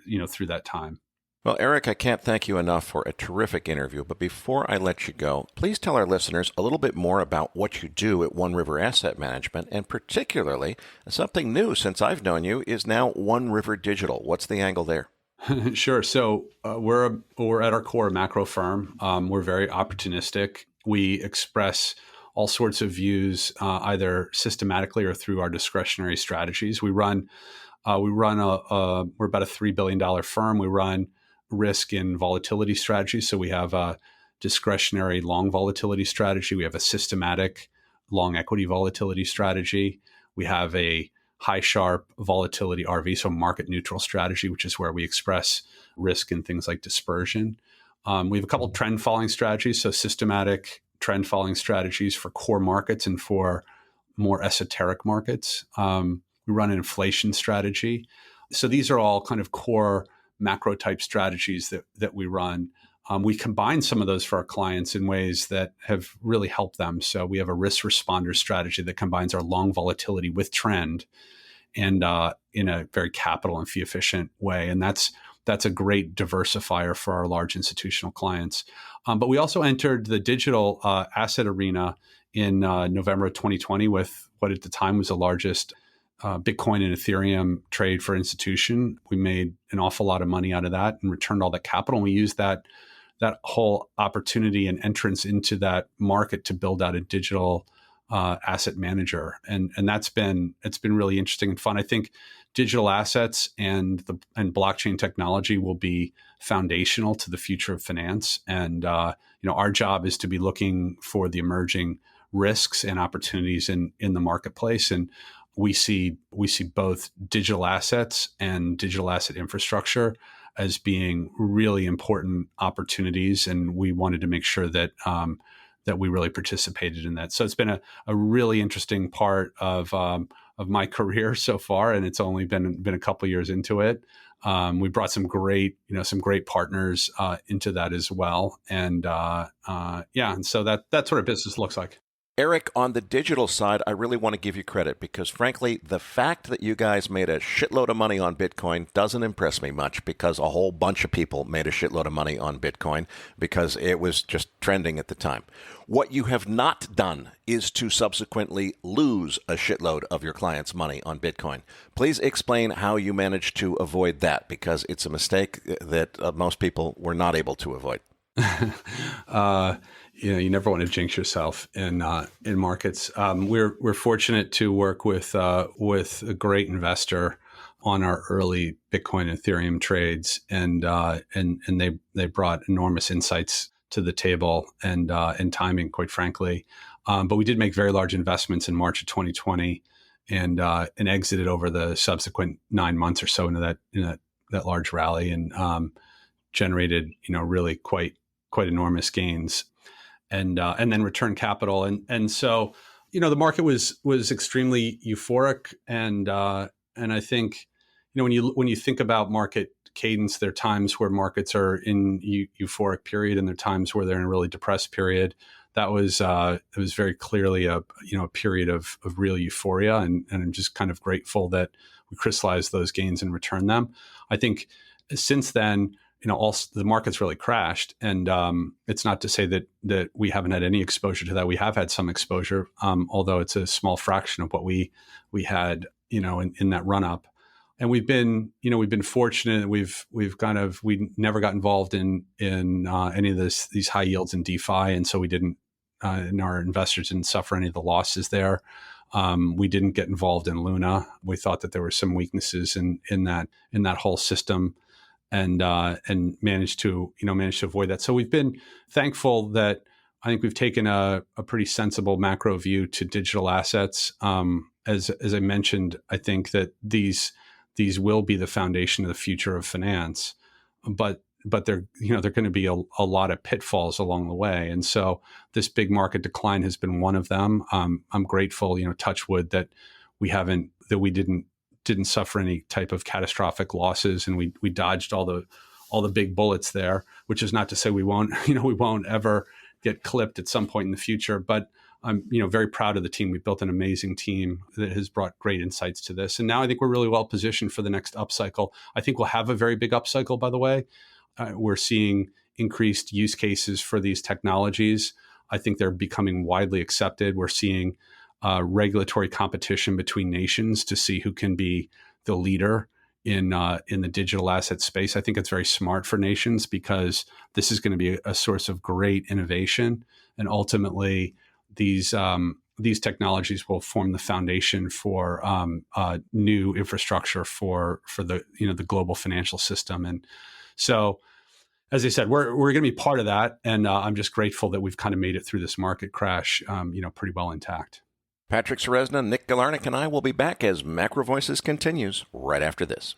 that time. Well, Eric, I can't thank you enough for a terrific interview. But before I let you go, please tell our listeners a little bit more about what you do at One River Asset Management, and particularly something new since I've known you is now One River Digital. What's the angle there? Sure. So we're at our core a macro firm. We're very opportunistic. We express all sorts of views, either systematically or through our discretionary strategies. We're about a $3 billion firm. We run risk and volatility strategies. So we have a discretionary long volatility strategy. We have a systematic long equity volatility strategy. We have a high sharp volatility RV, so market neutral strategy, which is where we express risk in things like dispersion. We have a couple of trend following strategies, so systematic trend following strategies for core markets and for more esoteric markets. We run an inflation strategy. So these are all kind of core macro type strategies that we run. We combine some of those for our clients in ways that have really helped them. So we have a risk responder strategy that combines our long volatility with trend and in a very capital and fee efficient way. And that's a great diversifier for our large institutional clients. But we also entered the digital asset arena in November of 2020 with what at the time was the largest Bitcoin and Ethereum trade for institution. We made an awful lot of money out of that and returned all that capital. And we used that whole opportunity and entrance into that market to build out a digital asset manager. And it's been really interesting and fun. I think digital assets and blockchain technology will be foundational to the future of finance. And our job is to be looking for the emerging risks and opportunities in the marketplace. And we see both digital assets and digital asset infrastructure as being really important opportunities, and we wanted to make sure that we really participated in that. So it's been a really interesting part of my career so far, and it's only been a couple of years into it. We brought some great partners into that as well, and and so that's what our business looks like. Eric, on the digital side, I really want to give you credit because, frankly, the fact that you guys made a shitload of money on Bitcoin doesn't impress me much because a whole bunch of people made a shitload of money on Bitcoin because it was just trending at the time. What you have not done is to subsequently lose a shitload of your clients' money on Bitcoin. Please explain how you managed to avoid that because it's a mistake that most people were not able to avoid. You never want to jinx yourself in markets. We're fortunate to work with a great investor on our early Bitcoin and Ethereum trades, and they brought enormous insights to the table and timing, quite frankly. But we did make very large investments in March of 2020, and exited over the subsequent 9 months or so into that large rally, and generated really quite enormous gains. And then return capital, and so the market was extremely euphoric, and I think when you think about market cadence, there are times where markets are in euphoric period, and there are times where they're in a really depressed period. That was it was very clearly a period of real euphoria, and I'm just kind of grateful that we crystallized those gains and returned them. I think since then, the market's really crashed, and it's not to say that we haven't had any exposure to that. We have had some exposure, although it's a small fraction of what we had, in that run up. And we've been fortunate. We never got involved in any of these high yields in DeFi, and so we didn't, and our investors didn't suffer any of the losses there. We didn't get involved in Luna. We thought that there were some weaknesses in that whole system. And managed to avoid that. So we've been thankful that I think we've taken a pretty sensible macro view to digital assets. As I mentioned, I think that these will be the foundation of the future of finance, but they're going to be a lot of pitfalls along the way. And so this big market decline has been one of them. I'm grateful, touch wood, that we didn't suffer any type of catastrophic losses, and we dodged all the big bullets there, which is not to say we won't ever get clipped at some point in the future. But I'm very proud of the team. We've built an amazing team that has brought great insights to this. And now I think we're really well positioned for the next upcycle. I think we'll have a very big upcycle, by the way. We're seeing increased use cases for these technologies. I think they're becoming widely accepted. We're seeing regulatory competition between nations to see who can be the leader in the digital asset space. I think it's very smart for nations because this is going to be a source of great innovation, and ultimately these technologies will form the foundation for new infrastructure for the global financial system. And so, as I said, we're going to be part of that, and I'm just grateful that we've kind of made it through this market crash, pretty well intact. Patrick Ceresna, Nick Galarnik, and I will be back as MacroVoices continues right after this.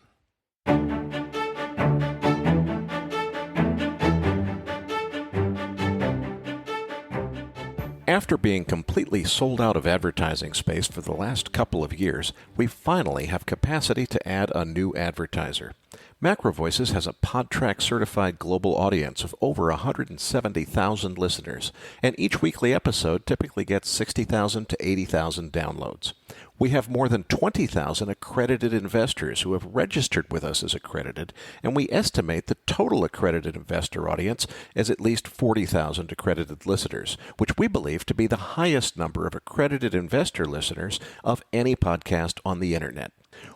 After being completely sold out of advertising space for the last couple of years, we finally have capacity to add a new advertiser. MacroVoices has a PodTrack-certified global audience of over 170,000 listeners, and each weekly episode typically gets 60,000 to 80,000 downloads. We have more than 20,000 accredited investors who have registered with us as accredited, and we estimate the total accredited investor audience as at least 40,000 accredited listeners, which we believe to be the highest number of accredited investor listeners of any podcast on the internet.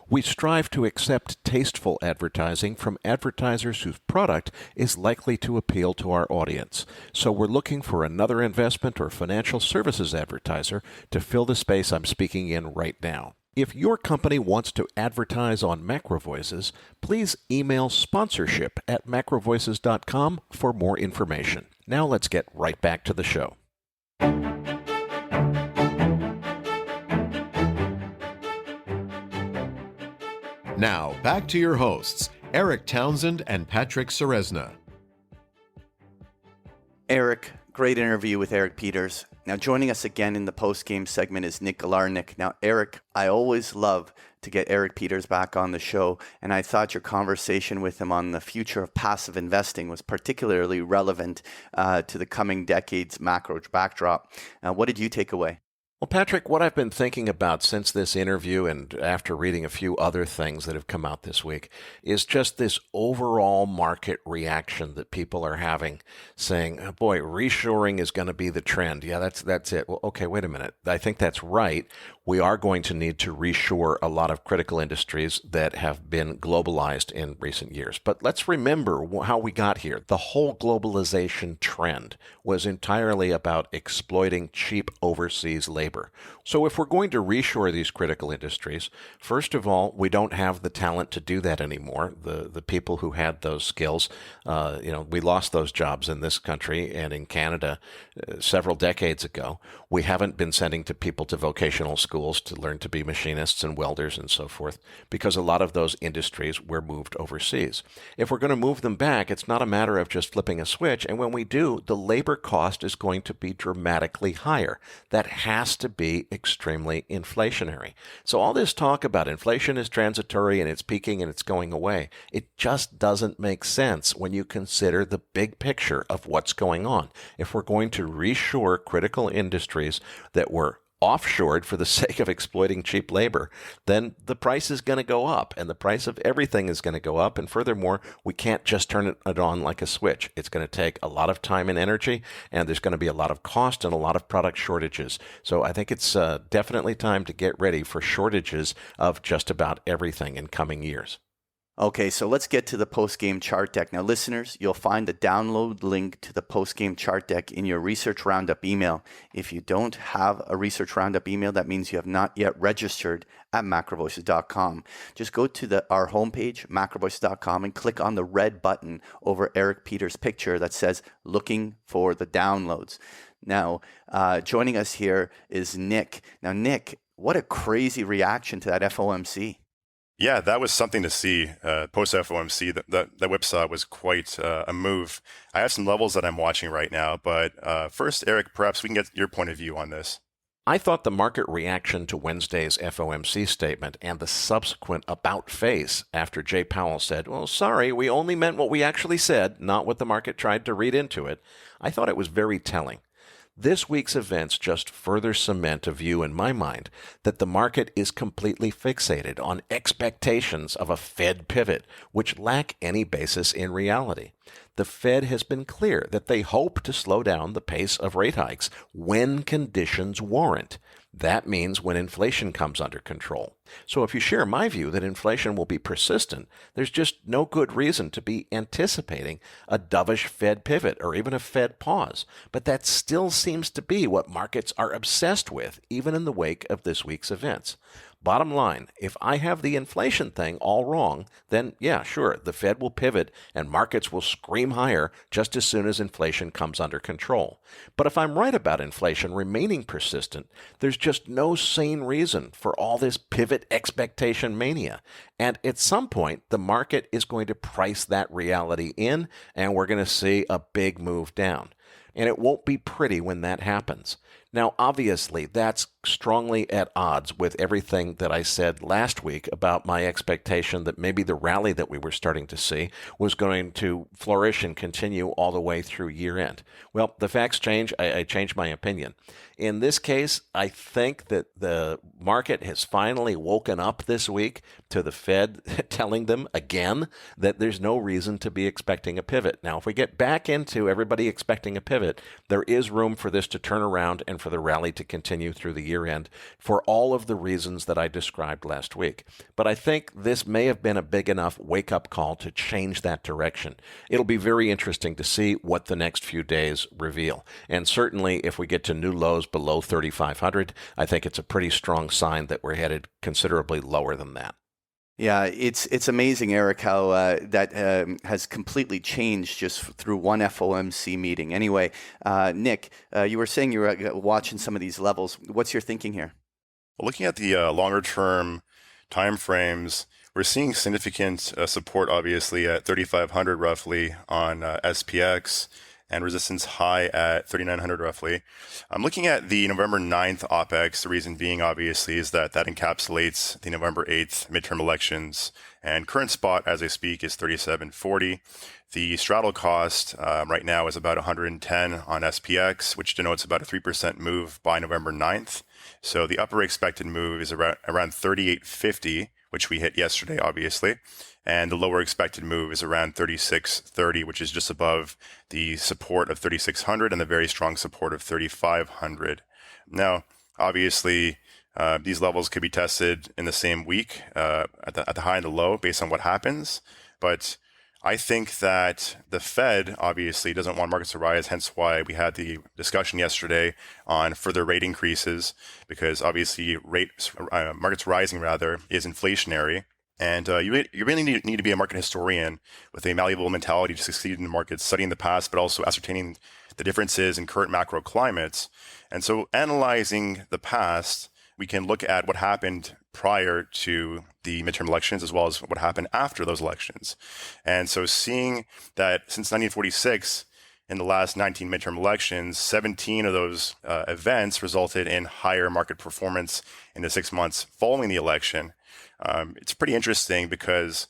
We strive to accept tasteful advertising from advertisers whose product is likely to appeal to our audience. So we're looking for another investment or financial services advertiser to fill the space I'm speaking in right now. If your company wants to advertise on MacroVoices, please email sponsorship@macrovoices.com for more information. Now let's get right back to the show. Now, back to your hosts, Eric Townsend and Patrick Ceresna. Eric, Great interview with Eric Peters. Now, joining us again in the post-game segment is Nick Galarnik. Now, Eric, I always love to get Eric Peters back on the show, and I thought your conversation with him on the future of passive investing was particularly relevant to the coming decade's macro backdrop. What did you take away? Well, Patrick, what I've been thinking about since this interview and after reading a few other things that have come out this week is just this overall market reaction that people are having, saying, oh boy, reshoring is going to be the trend. Yeah, that's it. Well, okay, wait a minute. I think that's right. We are going to need to reshore a lot of critical industries that have been globalized in recent years. But let's remember how we got here. The whole globalization trend was entirely about exploiting cheap overseas labor. So if we're going to reshore these critical industries, first of all, we don't have the talent to do that anymore. The people who had those skills, we lost those jobs in this country and in Canada several decades ago. We haven't been sending people to vocational schools to learn to be machinists and welders and so forth, because a lot of those industries were moved overseas. If we're going to move them back, it's not a matter of just flipping a switch. And when we do, the labor cost is going to be dramatically higher. That has to be extremely inflationary. So all this talk about inflation is transitory and it's peaking and it's going away, it just doesn't make sense when you consider the big picture of what's going on. If we're going to reshore critical industries that were offshored for the sake of exploiting cheap labor, then the price is going to go up, and the price of everything is going to go up. And furthermore, we can't just turn it on like a switch. It's going to take a lot of time and energy, and there's going to be a lot of cost and a lot of product shortages. So I think it's definitely time to get ready for shortages of just about everything in coming years. Okay, so let's get to the post-game chart deck. Now, listeners, you'll find the download link to the post-game chart deck in your Research Roundup email. If you don't have a Research Roundup email, that means you have not yet registered at MacroVoices.com. Just go to our homepage, MacroVoices.com, and click on the red button over Eric Peters' picture that says, looking for the downloads. Now, joining us here is Nick. Now, Nick, what a crazy reaction to that FOMC. Yeah, that was something to see. Post-FOMC, that whipsaw was quite a move. I have some levels that I'm watching right now, but first, Eric, perhaps we can get your point of view on this. I thought the market reaction to Wednesday's FOMC statement and the subsequent about face after Jay Powell said, well, sorry, we only meant what we actually said, not what the market tried to read into it, I thought it was very telling. This week's events just further cement a view in my mind that the market is completely fixated on expectations of a Fed pivot, which lack any basis in reality. The Fed has been clear that they hope to slow down the pace of rate hikes when conditions warrant. That means when inflation comes under control. So if you share my view that inflation will be persistent, there's just no good reason to be anticipating a dovish Fed pivot or even a Fed pause. But that still seems to be what markets are obsessed with, even in the wake of this week's events. Bottom line, if I have the inflation thing all wrong, then yeah, sure, the Fed will pivot and markets will scream higher just as soon as inflation comes under control. But if I'm right about inflation remaining persistent, there's just no sane reason for all this pivot expectation mania. And at some point, the market is going to price that reality in, and we're going to see a big move down. And it won't be pretty when that happens. Now, obviously, that's strongly at odds with everything that I said last week about my expectation that maybe the rally that we were starting to see was going to flourish and continue all the way through year end. Well, the facts change. I changed my opinion. In this case, I think that the market has finally woken up this week to the Fed telling them again that there's no reason to be expecting a pivot. Now, if we get back into everybody expecting a pivot, there is room for this to turn around and for the rally to continue through the year end for all of the reasons that I described last week. But I think this may have been a big enough wake-up call to change that direction. It'll be very interesting to see what the next few days reveal. And certainly if we get to new lows below 3,500, I think it's a pretty strong sign that we're headed considerably lower than that. Yeah, it's amazing, Eric, how that has completely changed just through one FOMC meeting. Anyway, Nick, you were saying you were watching some of these levels. What's your thinking here? Well, looking at the longer-term time frames, we're seeing significant support, obviously, at 3,500 roughly on SPX. and resistance high at 3,900 roughly. I'm looking at the November 9th OPEX. The reason being, obviously, is that encapsulates the November 8th midterm elections. And current spot, as I speak, is 37.40. The straddle cost right now is about 110 on SPX, which denotes about a 3% move by November 9th. So the upper expected move is around 38.50, which we hit yesterday, obviously. And the lower expected move is around 36.30, which is just above the support of 3,600 and the very strong support of 3,500. Now, obviously, these levels could be tested in the same week at the high and the low based on what happens. But I think that the Fed obviously doesn't want markets to rise, hence why we had the discussion yesterday on further rate increases, because obviously markets rising is inflationary. And you really need to be a market historian with a malleable mentality to succeed in the markets, studying the past, but also ascertaining the differences in current macro climates. And so analyzing the past, we can look at what happened prior to the midterm elections as well as what happened after those elections. And so seeing that since 1946, in the last 19 midterm elections, 17 of those events resulted in higher market performance in the 6 months following the election. It's pretty interesting because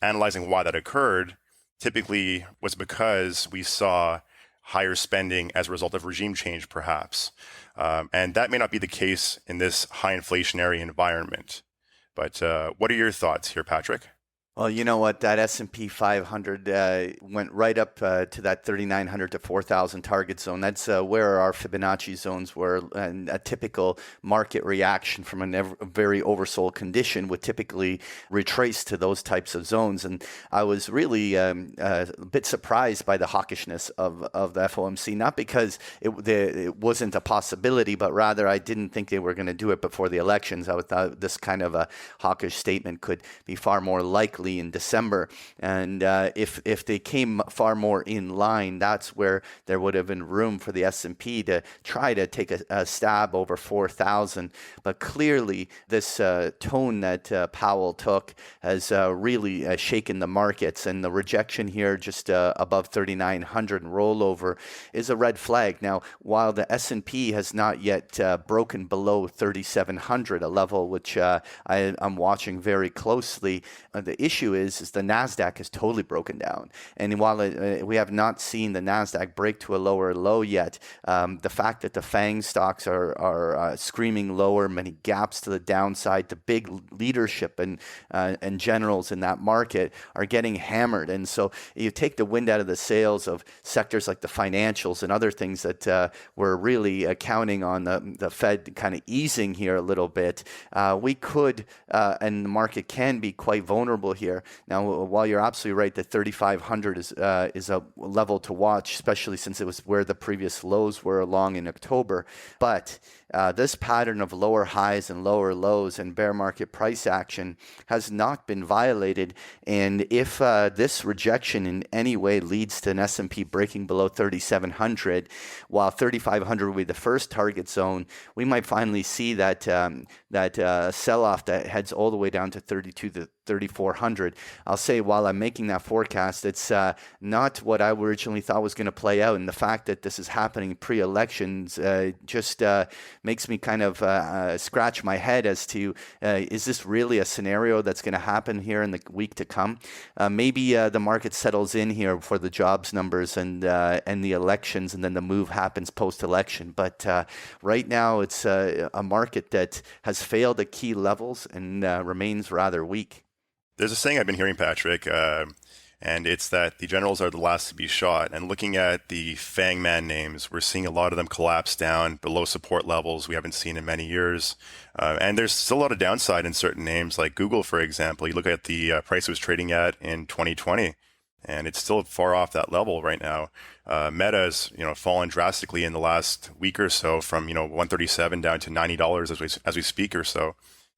analyzing why that occurred typically was because we saw higher spending as a result of regime change, perhaps. And that may not be the case in this high inflationary environment. But what are your thoughts here, Patrick? Well, you know what? That S&P 500 went right up to that 3,900 to 4,000 target zone. That's where our Fibonacci zones were. And a typical market reaction from a very oversold condition would typically retrace to those types of zones. And I was really a bit surprised by the hawkishness of the FOMC, not because it wasn't a possibility, but rather I didn't think they were going to do it before the elections. I thought this kind of a hawkish statement could be far more likely in December, and if they came far more in line, that's where there would have been room for the S&P to try to take a stab over 4,000. But clearly, this tone that Powell took has really shaken the markets, and the rejection here just above 3,900 and rollover is a red flag. Now, while the S&P has not yet broken below 3,700, a level which I'm watching very closely, the issue is the NASDAQ is totally broken down. And while we have not seen the NASDAQ break to a lower low yet, the fact that the FANG stocks are screaming lower, many gaps to the downside, the big leadership and generals in that market are getting hammered. And so you take the wind out of the sails of sectors like the financials and other things that were really counting on the Fed kind of easing here a little bit. We could, and the market can be quite vulnerable here. Now, while you're absolutely right that 3,500 is a level to watch, especially since it was where the previous lows were along in October, but this pattern of lower highs and lower lows and bear market price action has not been violated. And if this rejection in any way leads to an S&P breaking below 3,700, while 3,500 will be the first target zone, we might finally see that sell-off that heads all the way down to 32 to 3,400. I'll say while I'm making that forecast, it's not what I originally thought was going to play out. And the fact that this is happening pre-elections just makes me kind of scratch my head as to, is this really a scenario that's going to happen here in the week to come? Maybe the market settles in here for the jobs numbers and the elections, and then the move happens post-election. But right now, it's a market that has failed at key levels and remains rather weak. There's a saying I've been hearing, Patrick, and it's that the generals are the last to be shot. And looking at the FANG man names, we're seeing a lot of them collapse down below support levels we haven't seen in many years. And there's still a lot of downside in certain names, like Google, for example. You look at the price it was trading at in 2020, and it's still far off that level right now. Meta has fallen drastically in the last week or so from $137 down to $90 as we speak or so.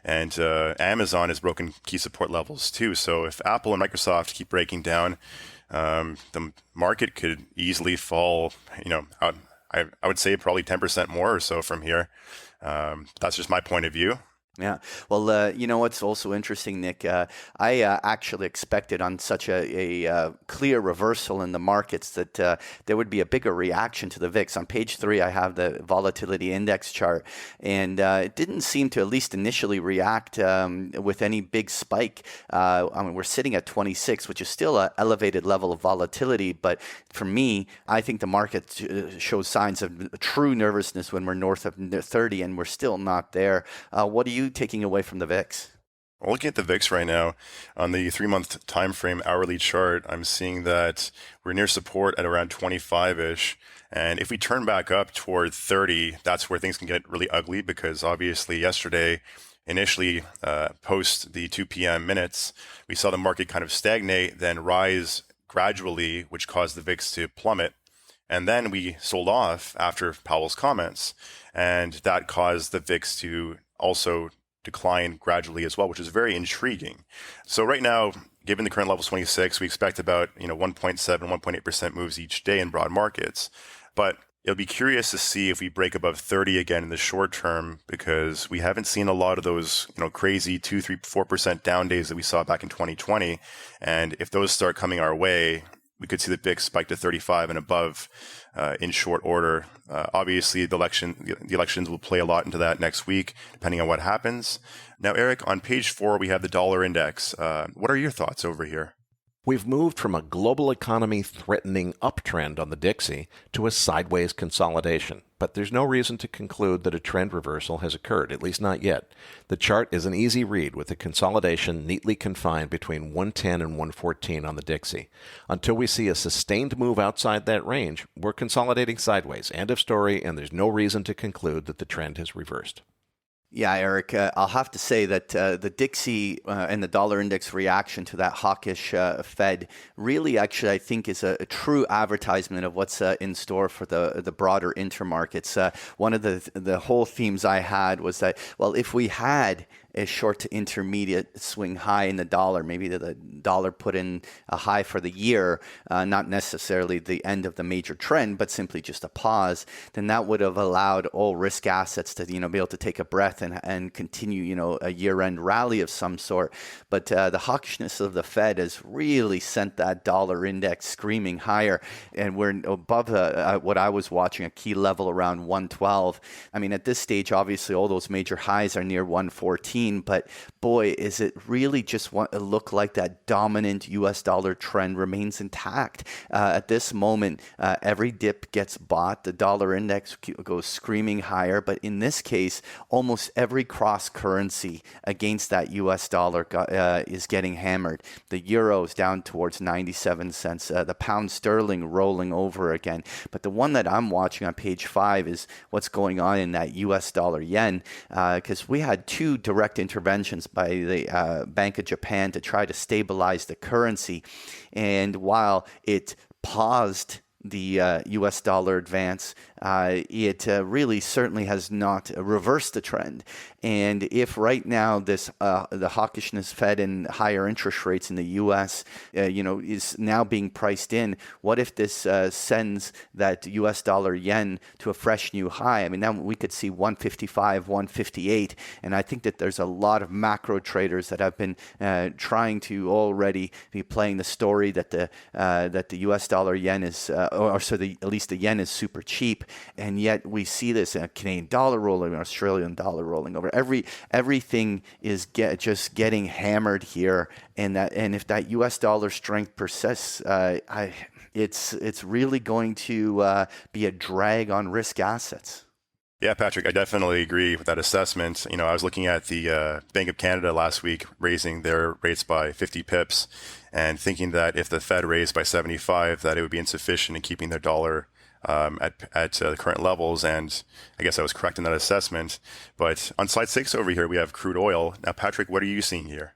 And Amazon has broken key support levels too. So if Apple and Microsoft keep breaking down, the market could easily fall, I would say probably 10% more or so from here. That's just my point of view. Yeah. Well, you know what's also interesting, Nick? I actually expected on such a clear reversal in the markets that there would be a bigger reaction to the VIX. On page 3, I have the volatility index chart, and it didn't seem to, at least initially, react with any big spike. I mean, we're sitting at 26, which is still an elevated level of volatility, but for me, I think the market shows signs of true nervousness when we're north of 30, and we're still not there. What are you taking away from the VIX? Well, looking at the VIX right now, on the 3-month time frame hourly chart, I'm seeing that we're near support at around 25-ish. And if we turn back up toward 30, that's where things can get really ugly, because obviously yesterday, initially post the 2 p.m. minutes, we saw the market kind of stagnate, then rise gradually, which caused the VIX to plummet. And then we sold off after Powell's comments, and that caused the VIX to also decline gradually as well, which is very intriguing. So right now, given the current levels 26, we expect about 1.7, 1.8% moves each day in broad markets. But it'll be curious to see if we break above 30 again in the short term, because we haven't seen a lot of those crazy 2, 3, 4% down days that we saw back in 2020. And if those start coming our way, we could see the VIX spike to 35 and above in short order. Obviously, the elections will play a lot into that next week, depending on what happens. Now, Eric, on page 4, we have the dollar index. What are your thoughts over here? We've moved from a global economy threatening uptrend on the Dixie to a sideways consolidation, but there's no reason to conclude that a trend reversal has occurred, at least not yet. The chart is an easy read with the consolidation neatly confined between 110 and 114 on the Dixie. Until we see a sustained move outside that range, we're consolidating sideways. End of story, and there's no reason to conclude that the trend has reversed. Yeah, Eric, I'll have to say that the Dixie and the dollar index reaction to that hawkish Fed really actually, I think, is a true advertisement of what's in store for the broader intermarkets. One of the whole themes I had was that, well, if we had a short to intermediate swing high in the dollar, maybe the dollar put in a high for the year, not necessarily the end of the major trend, but simply just a pause, then that would have allowed all risk assets to be able to take a breath and continue a year-end rally of some sort. But the hawkishness of the Fed has really sent that dollar index screaming higher, and we're above what I was watching, a key level around 112. I mean, at this stage, obviously, all those major highs are near 114. But boy, is it really just look like that dominant US dollar trend remains intact. At this moment, every dip gets bought. The dollar index goes screaming higher. But in this case, almost every cross currency against that US dollar is getting hammered. The euro is down towards 97 cents. The pound sterling rolling over again. But the one that I'm watching on page 5 is what's going on in that US dollar yen, because we had two direct interventions by the Bank of Japan to try to stabilize the currency. And while it paused the US dollar advance, it really certainly has not reversed the trend. And if right now this the hawkishness Fed and higher interest rates in the U.S. Is now being priced in, what if this sends that U.S. dollar yen to a fresh new high? I mean, now we could see 155, 158, and I think that there's a lot of macro traders that have been trying to already be playing the story that the U.S. dollar yen is, at least the yen is super cheap, and yet we see this Canadian dollar rolling, Australian dollar rolling over. Everything is just getting hammered here, and if that U.S. dollar strength persists, it's really going to be a drag on risk assets. Yeah, Patrick, I definitely agree with that assessment. I was looking at the Bank of Canada last week raising their rates by 50 pips and thinking that if the Fed raised by 75, that it would be insufficient in keeping their dollar at the current levels, and I guess I was correct in that assessment. But on slide 6 over here, we have crude oil. Now, Patrick, what are you seeing here?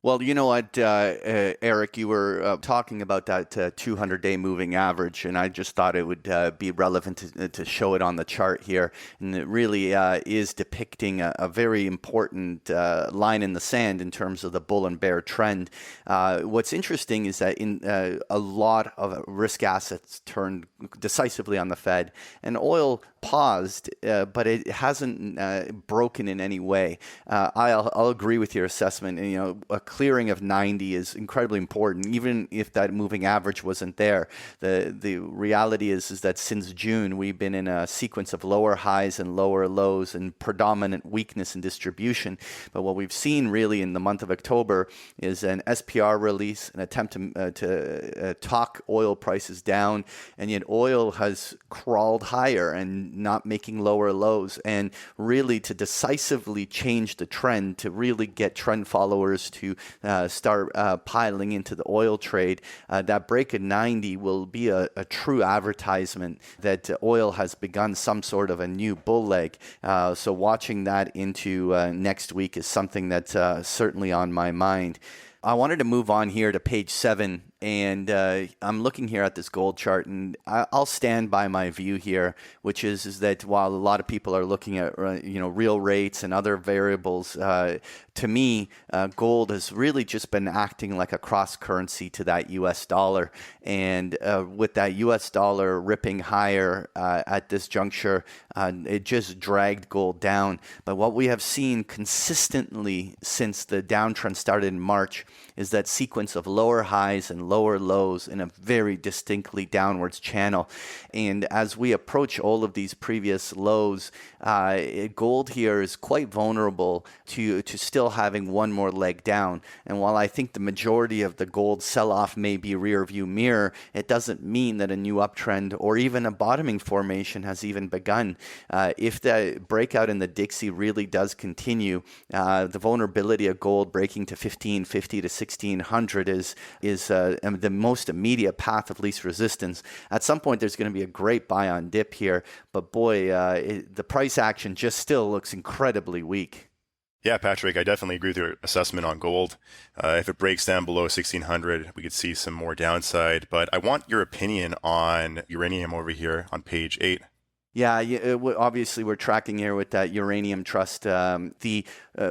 Well, you know what, Eric, you were talking about that 200-day moving average, and I just thought it would be relevant to show it on the chart here. And it really is depicting a very important line in the sand in terms of the bull and bear trend. What's interesting is that in a lot of risk assets turned decisively on the Fed, and oil paused, but it hasn't broken in any way. I'll agree with your assessment. You know, a clearing of 90 is incredibly important, even if that moving average wasn't there. The reality is that since June, we've been in a sequence of lower highs and lower lows and predominant weakness in distribution. But what we've seen really in the month of October is an SPR release, an attempt to talk oil prices down, and yet oil has crawled higher and not making lower lows, and really to decisively change the trend, to really get trend followers to start piling into the oil trade. That break at 90 will be a true advertisement that oil has begun some sort of a new bull leg. So watching that into next week is something that's certainly on my mind. I wanted to move on here to page 7. And I'm looking here at this gold chart, and I'll stand by my view here, which is that while a lot of people are looking at real rates and other variables, to me, gold has really just been acting like a cross currency to that U.S. dollar. And with that U.S. dollar ripping higher at this juncture, it just dragged gold down. But what we have seen consistently since the downtrend started in March is that sequence of lower highs and lower lows in a very distinctly downwards channel. And as we approach all of these previous lows, gold here is quite vulnerable to still having one more leg down. And while I think the majority of the gold sell-off may be rear view mirror, it doesn't mean that a new uptrend or even a bottoming formation has even begun. If the breakout in the Dixie really does continue, the vulnerability of gold breaking to 1550 to 1600 is the most immediate path of least resistance. At some point, there's going to be a great buy on dip here, but boy, the price action just still looks incredibly weak. Yeah, Patrick, I definitely agree with your assessment on gold. If it breaks down below 1600, we could see some more downside. But I want your opinion on uranium over here on page 8. Yeah, obviously we're tracking here with that uranium trust. The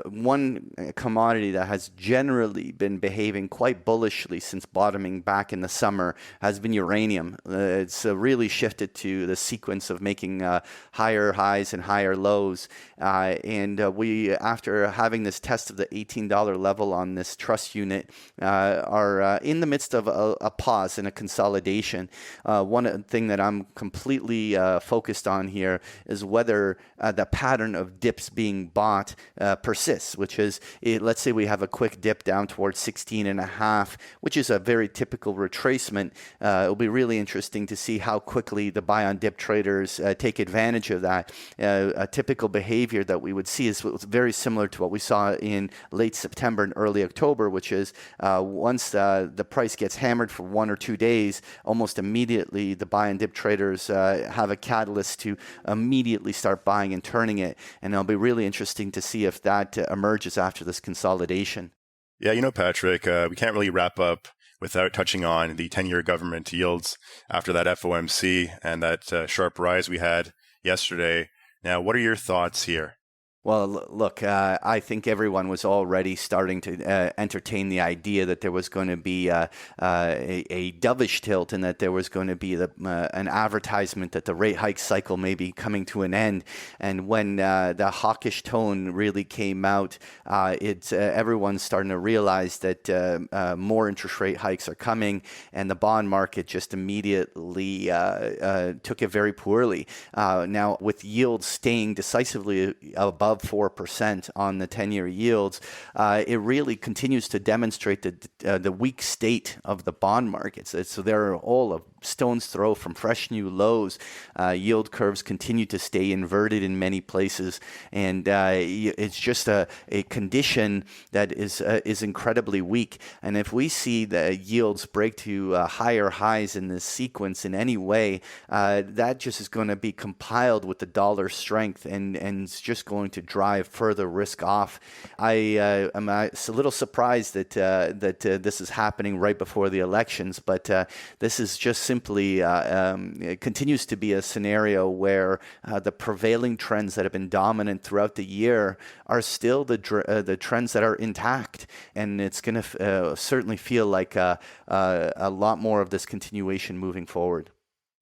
one commodity that has generally been behaving quite bullishly since bottoming back in the summer has been uranium. It's really shifted to the sequence of making higher highs and higher lows. And we, after having this test of the $18 level on this trust unit, are in the midst of a pause and a consolidation. One thing that I'm completely focused on here is whether the pattern of dips being bought persists, which is, let's say we have a quick dip down towards 16.5, which is a very typical retracement. It'll be really interesting to see how quickly the buy on dip traders take advantage of that. A typical behavior that we would see is very similar to what we saw in late September and early October, which is once the price gets hammered for 1 or 2 days, almost immediately the buy and dip traders have a catalyst to immediately start buying and turning it. And it'll be really interesting to see if that emerges after this consolidation. Yeah, Patrick, we can't really wrap up without touching on the 10-year government yields after that FOMC and that sharp rise we had yesterday. Now, what are your thoughts here? Well, look, I think everyone was already starting to entertain the idea that there was going to be a dovish tilt and that there was going to be an advertisement that the rate hike cycle may be coming to an end. And when the hawkish tone really came out, everyone's starting to realize that more interest rate hikes are coming, and the bond market just immediately took it very poorly. Now, with yields staying decisively above 4% on the 10-year yields, it really continues to demonstrate the weak state of the bond markets. So they're all stone's throw from fresh new lows. Yield curves continue to stay inverted in many places, and it's just a condition that is incredibly weak. And if we see the yields break to higher highs in this sequence in any way, that just is going to be compiled with the dollar strength, and it's just going to drive further risk off. I am a little surprised that this is happening right before the elections, but this is just simply it continues to be a scenario where the prevailing trends that have been dominant throughout the year are still the trends that are intact, and it's going to certainly feel like a lot more of this continuation moving forward.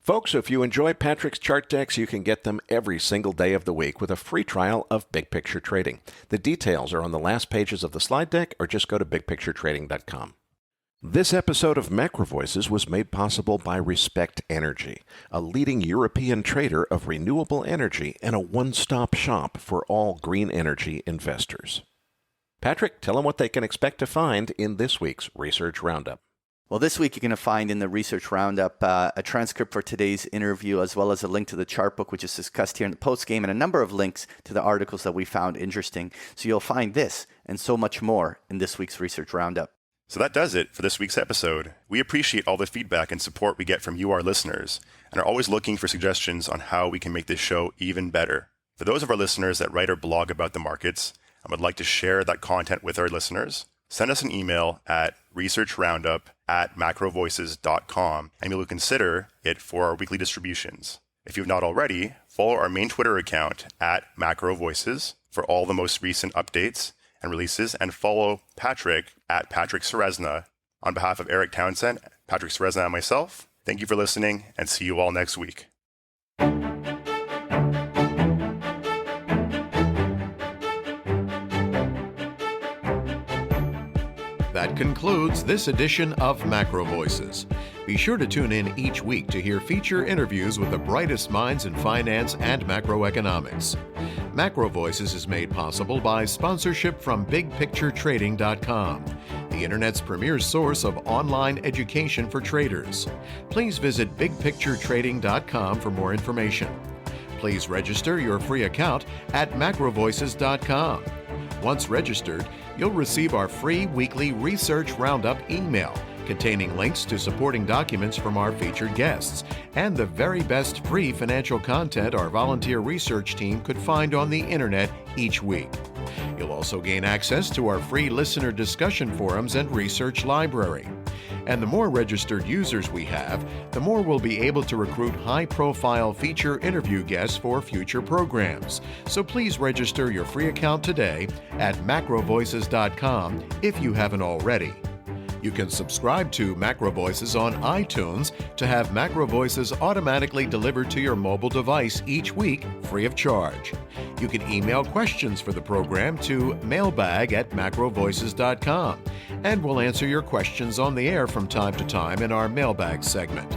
Folks, if you enjoy Patrick's chart decks, you can get them every single day of the week with a free trial of Big Picture Trading. The details are on the last pages of the slide deck, or just go to bigpicturetrading.com. This episode of MacroVoices was made possible by Respect Energy, a leading European trader of renewable energy and a one-stop shop for all green energy investors. Patrick, tell them what they can expect to find in this week's Research Roundup. Well, this week you're going to find in the Research Roundup a transcript for today's interview, as well as a link to the chart book, which is discussed here in the Postgame, and a number of links to the articles that we found interesting. So you'll find this and so much more in this week's Research Roundup. So that does it for this week's episode. We appreciate all the feedback and support we get from you, our listeners, and are always looking for suggestions on how we can make this show even better. For those of our listeners that write or blog about the markets and would like to share that content with our listeners, send us an email at researchroundup@macrovoices.com, and we will consider it for our weekly distributions. If you've not already, follow our main Twitter account @MacroVoices for all the most recent updates and releases, and follow Patrick @Patrick Ceresna. On behalf of Eric Townsend, Patrick Ceresna, and myself, thank you for listening, and see you all next week. That concludes this edition of MacroVoices. Be sure to tune in each week to hear feature interviews with the brightest minds in finance and macroeconomics. MacroVoices is made possible by sponsorship from BigPictureTrading.com, the Internet's premier source of online education for traders. Please visit BigPictureTrading.com for more information. Please register your free account at MacroVoices.com. Once registered, you'll receive our free weekly Research Roundup email containing links to supporting documents from our featured guests and the very best free financial content our volunteer research team could find on the internet each week. You'll also gain access to our free listener discussion forums and research library. And the more registered users we have, the more we'll be able to recruit high-profile feature interview guests for future programs. So please register your free account today at macrovoices.com if you haven't already. You can subscribe to MacroVoices on iTunes to have MacroVoices automatically delivered to your mobile device each week free of charge. You can email questions for the program to mailbag@macrovoices.com, and we'll answer your questions on the air from time to time in our mailbag segment.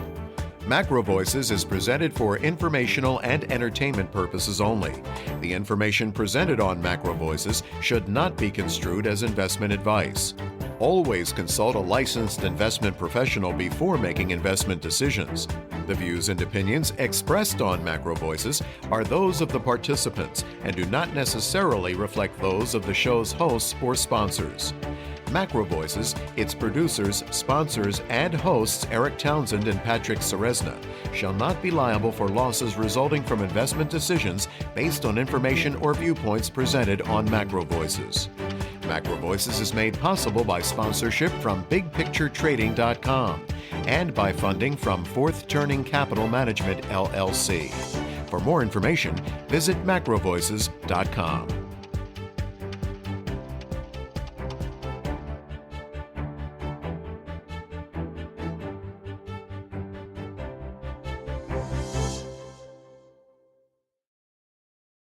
MacroVoices is presented for informational and entertainment purposes only. The information presented on MacroVoices should not be construed as investment advice. Always consult a licensed investment professional before making investment decisions. The views and opinions expressed on MacroVoices are those of the participants and do not necessarily reflect those of the show's hosts or sponsors. MacroVoices, its producers, sponsors, and hosts Eric Townsend and Patrick Ceresna shall not be liable for losses resulting from investment decisions based on information or viewpoints presented on MacroVoices. MacroVoices is made possible by sponsorship from BigPictureTrading.com and by funding from Fourth Turning Capital Management, LLC. For more information, visit macrovoices.com.